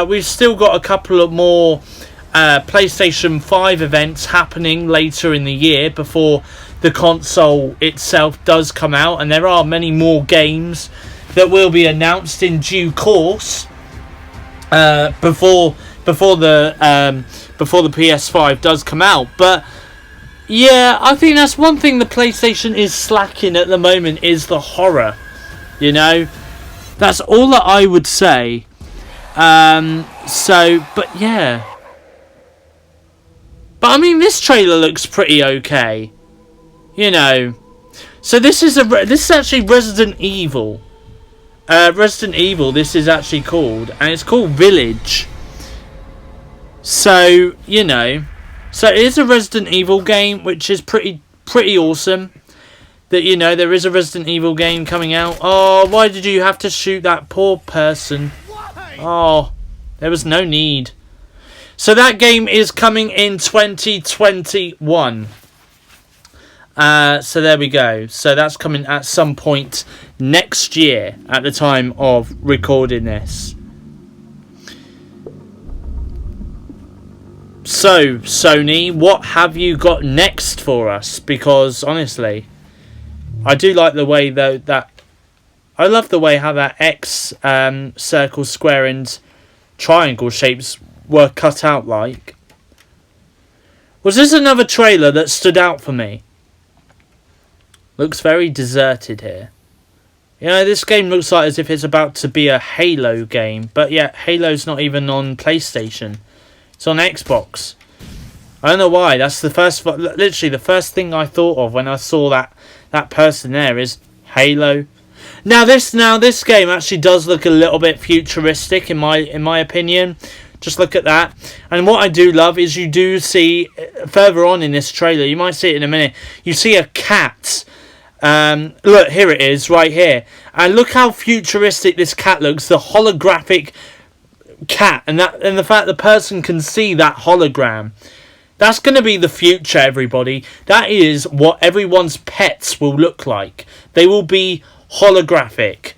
We've still got a couple of more PlayStation 5 events happening later in the year before the console itself does come out, and there are many more games that will be announced in due course before the PS5 does come out. But yeah, I think that's one thing the PlayStation is slacking at the moment, is the horror. You know, that's all that I would say. But yeah. But I mean, this trailer looks pretty okay. You know, so this is actually Resident Evil. Resident Evil. This is actually called, and it's called Village. So you know. So it is a Resident Evil game, which is pretty awesome. That, you know, there is a Resident Evil game coming out. Oh, why did you have to shoot that poor person? Oh, there was no need. So that game is coming in 2021. So there we go. So that's coming at some point next year at the time of recording this. So, Sony, what have you got next for us? Because, honestly, I do like the way, though, that... I love the way how that X, circle, square, and triangle shapes were cut out like. Was this another trailer that stood out for me? Looks very deserted here. You know, this game looks like as if it's about to be a Halo game. But yet, Halo's not even on PlayStation. It's on Xbox. I don't know why. That's literally the first thing I thought of when I saw that person there is Halo. Now this game actually does look a little bit futuristic in my opinion. Just look at that. And what I do love is you do see further on in this trailer, you might see it in a minute, you see a cat. Look, here it is right here. And look how futuristic this cat looks. The holographic cat, and the fact the person can see that hologram. That's going to be the future, everybody. That is what everyone's pets will look like. They will be holographic.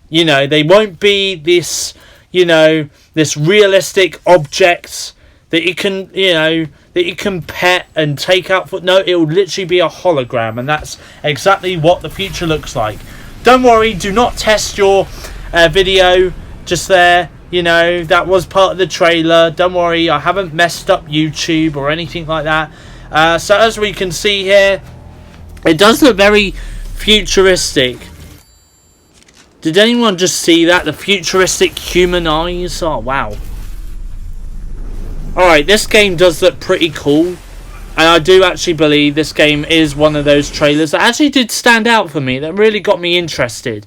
You know, they won't be this, you know, this realistic object that you can, you know, that you can pet and take out for. No, it will literally be a hologram, and that's exactly what the future looks like. Don't worry, do not test your video just there. You know, that was part of the trailer. Don't worry, I haven't messed up YouTube or anything like that. So as we can see here, it does look very futuristic. Did anyone just see that? The futuristic human eyes? Oh, wow. Alright, this game does look pretty cool. And I do actually believe this game is one of those trailers that actually did stand out for me. That really got me interested.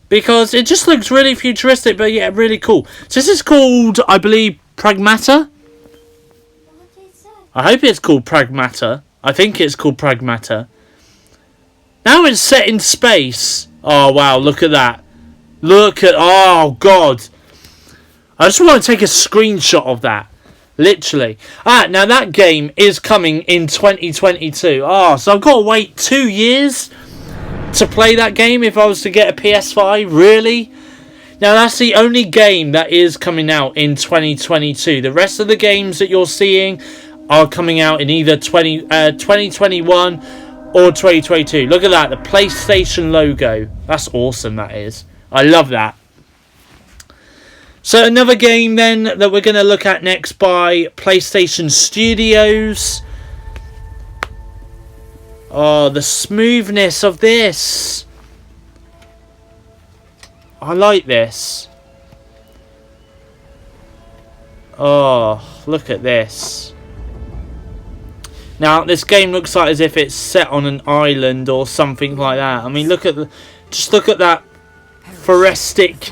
Because it just looks really futuristic, but yeah, really cool. So this is called, I believe, Pragmata? I hope it's called Pragmata. I think it's called Pragmata. Now it's set in space. Oh, wow, look at that. Look at, oh, God. I just want to take a screenshot of that. Literally. Now that game is coming in 2022. Oh, so I've got to wait 2 years to play that game if I was to get a PS5. Really? Now that's the only game that is coming out in 2022. The rest of the games that you're seeing are coming out in either 2021 or 2022. Look at that, the PlayStation logo. That's awesome, that is. I love that. So another game then that we're going to look at next by PlayStation Studios. Oh, the smoothness of this. I like this. Oh, look at this. Now, this game looks like as if it's set on an island or something like that. I mean, look at the... Just look at that forestic...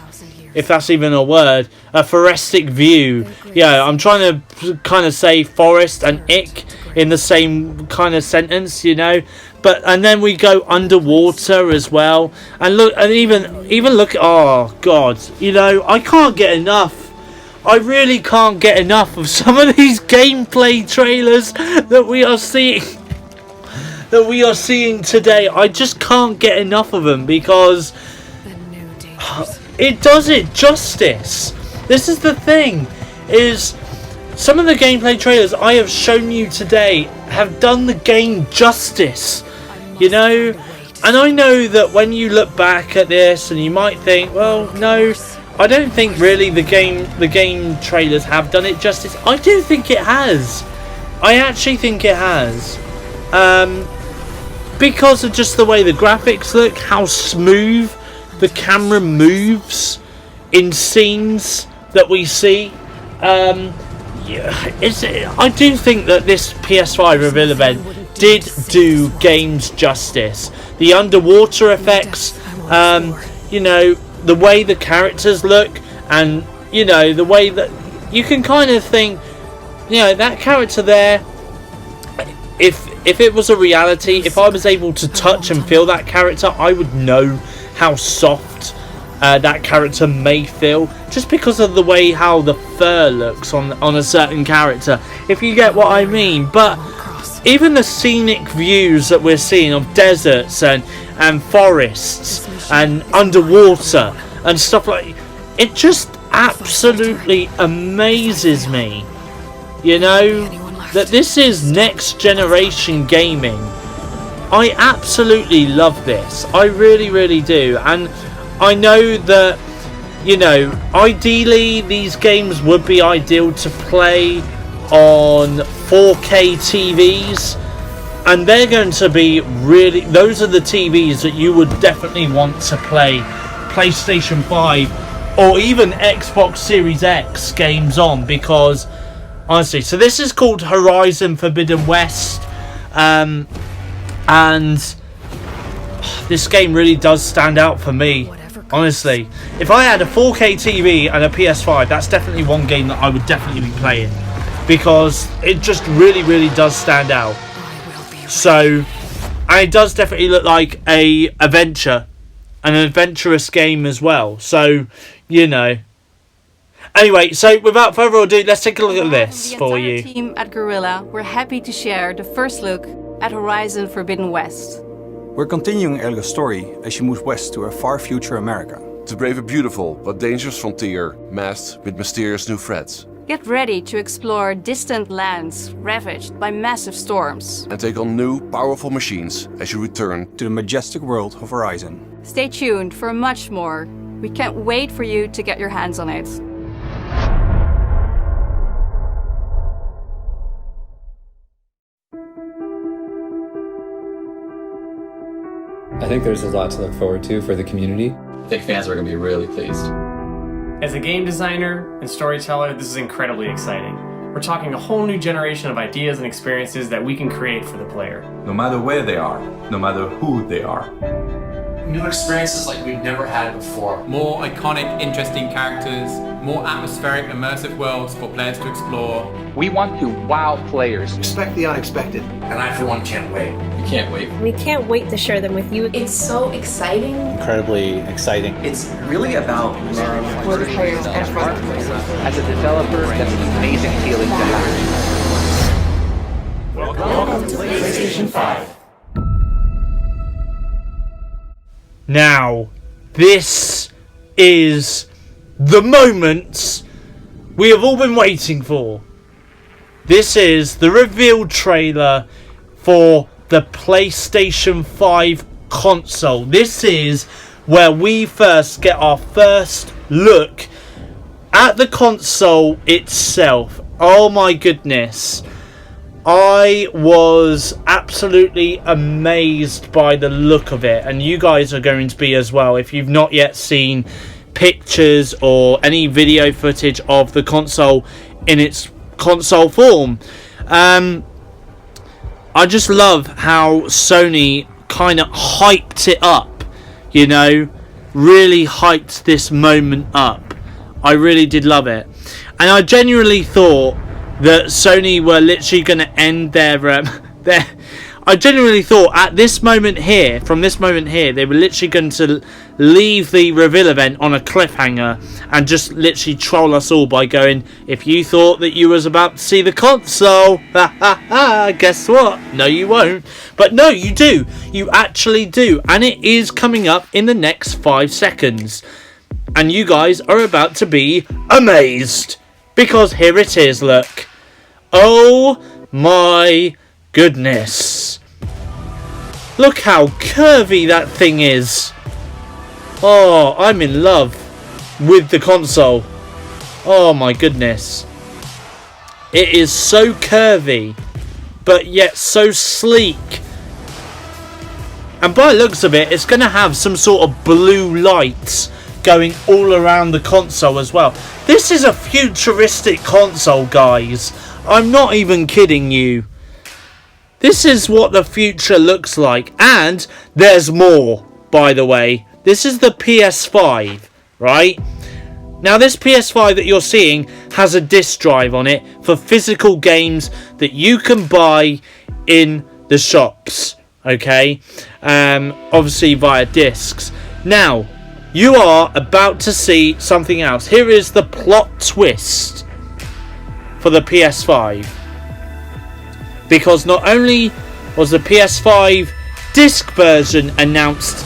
If that's even a word. A forestic view. Yeah, I'm trying to kind of say forest and ick in the same kind of sentence, you know. And then we go underwater as well. And look, and even look... Oh, God. You know, I can't get enough. I really can't get enough of some of these gameplay trailers that we are seeing today. I just can't get enough of them because it does it justice. This is the thing, is some of the gameplay trailers I have shown you today have done the game justice, you know. And I know that when you look back at this and you might think, well, no, I don't think really the game trailers have done it justice. I do think it has. I actually think it has. Because of just the way the graphics look, how smooth the camera moves in scenes that we see. I do think that this PS5 reveal event did do games justice. The underwater effects, you know, the way the characters look, and you know, the way that you can kind of think, you know, that character there, if it was a reality, if I was able to touch and feel that character, I would know how soft that character may feel, just because of the way how the fur looks on a certain character, if you get what I mean. But even the scenic views that we're seeing of deserts and forests and underwater and stuff like, it just absolutely amazes me, you know, that this is next generation gaming. I absolutely love this. I really, really do. And I know that, you know, ideally these games would be ideal to play on 4K TVs, and they're going to be really, those are the TVs that you would definitely want to play PlayStation 5 or even Xbox Series X games on, because honestly, so this is called Horizon Forbidden West, and this game really does stand out for me, honestly. If I had a 4K TV and a PS5, that's definitely one game that I would definitely be playing, because it just really, really does stand out. So, and it does definitely look like an adventurous game as well. So, you know. Anyway, so without further ado, let's take a look at this for you. The team at Guerrilla, we're happy to share the first look at Horizon Forbidden West. We're continuing Elga's story as she moves west to a far future America. To brave a beautiful but dangerous frontier masked with mysterious new threats. Get ready to explore distant lands ravaged by massive storms. And take on new, powerful machines as you return to the majestic world of Horizon. Stay tuned for much more. We can't wait for you to get your hands on it. I think there's a lot to look forward to for the community. I think fans are going to be really pleased. As a game designer and storyteller, this is incredibly exciting. We're talking a whole new generation of ideas and experiences that we can create for the player. No matter where they are, no matter who they are. New experiences like we've never had before. More iconic, interesting characters, more atmospheric, immersive worlds for players to explore. We want to wow players. Expect the unexpected. And I, for one, can't wait. We can't wait. We can't wait to share them with you. It's so exciting. Incredibly exciting. It's really about for the players and for the players. As a developer, that's an amazing feeling to have. Welcome to PlayStation 5. Now, this is the moment we have all been waiting for. This is the reveal trailer for the PlayStation 5 console. This is where we first get our first look at the console itself. Oh my goodness. I was absolutely amazed by the look of it, and you guys are going to be as well if you've not yet seen pictures or any video footage of the console in its console form. I just love how Sony kind of hyped it up, you know, really hyped this moment up. I really did love it, and I genuinely thought that Sony were literally going to end their I genuinely thought at this moment here, from this moment here, they were literally going to leave the reveal event on a cliffhanger and just literally troll us all by going, if you thought that you was about to see the console, ha ha ha, guess what? No, you won't. But no, you do. You actually do. And it is coming up in the next 5 seconds. And you guys are about to be amazed. Because here it is, look. Oh my goodness. Look how curvy that thing is. Oh, I'm in love with the console. Oh my goodness. It is so curvy, but yet so sleek. And by the looks of it, it's going to have some sort of blue lights going all around the console as well. This is a futuristic console, guys. I'm not even kidding you. This is what the future looks like. And there's more, by the way. This is the PS5, right? Now, this PS5 that you're seeing has a disc drive on it for physical games that you can buy in the shops, okay? Obviously via discs. Now, you are about to see something else. Here is the plot twist for the PS5. Because not only was the PS5 disc version announced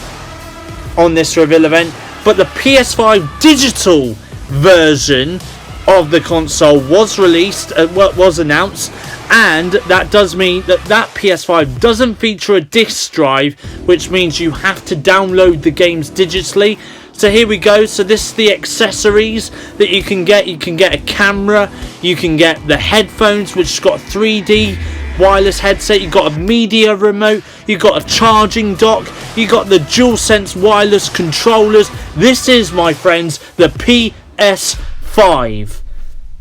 on this reveal event, but the PS5 digital version of the console was released, was announced, and that does mean that that PS5 doesn't feature a disc drive, which means you have to download the games digitally. So here we go. So this is the accessories that you can get. You can get a camera, you can get the headphones, which has got a 3D wireless headset, you've got a media remote, you've got a charging dock, you've got the DualSense wireless controllers. This is, my friends, the PS5.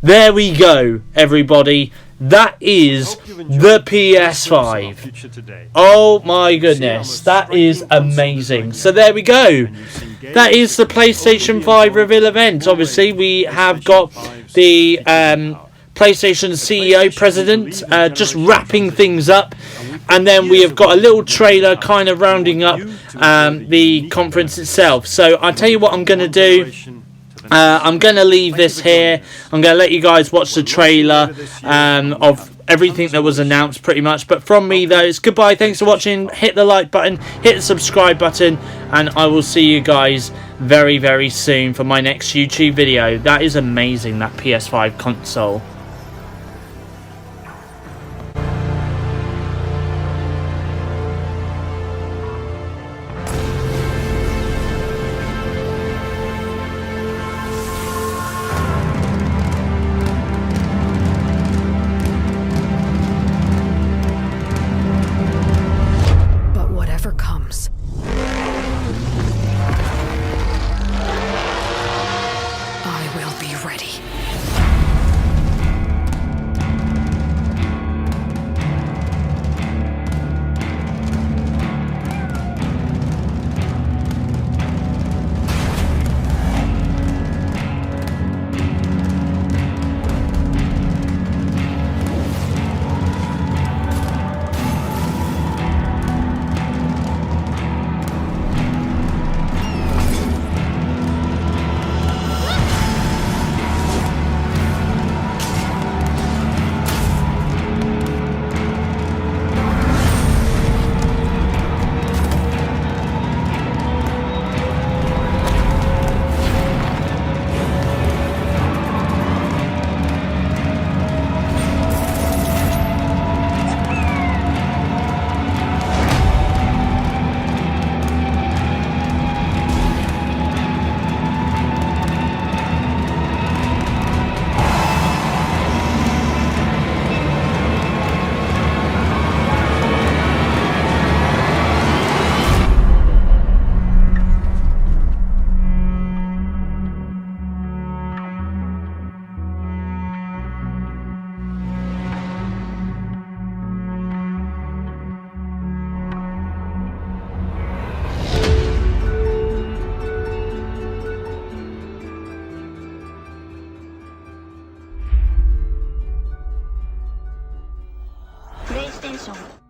There we go, everybody. That is the PS5. Oh my goodness, that is amazing. So there we go. That is the PlayStation 5 reveal event. Obviously, we have got the PlayStation CEO, President, just wrapping things up. And then we have got a little trailer kind of rounding up the conference itself. So I'll tell you what I'm going to do. I'm going to leave this here. I'm going to let you guys watch the trailer of everything that was announced pretty much. But from me, though, it's goodbye. Thanks for watching. Hit the like button, hit the subscribe button, and I will see you guys very, very soon for my next YouTube video. That is amazing, that PS5 console. I will be ready. SteveOfficial.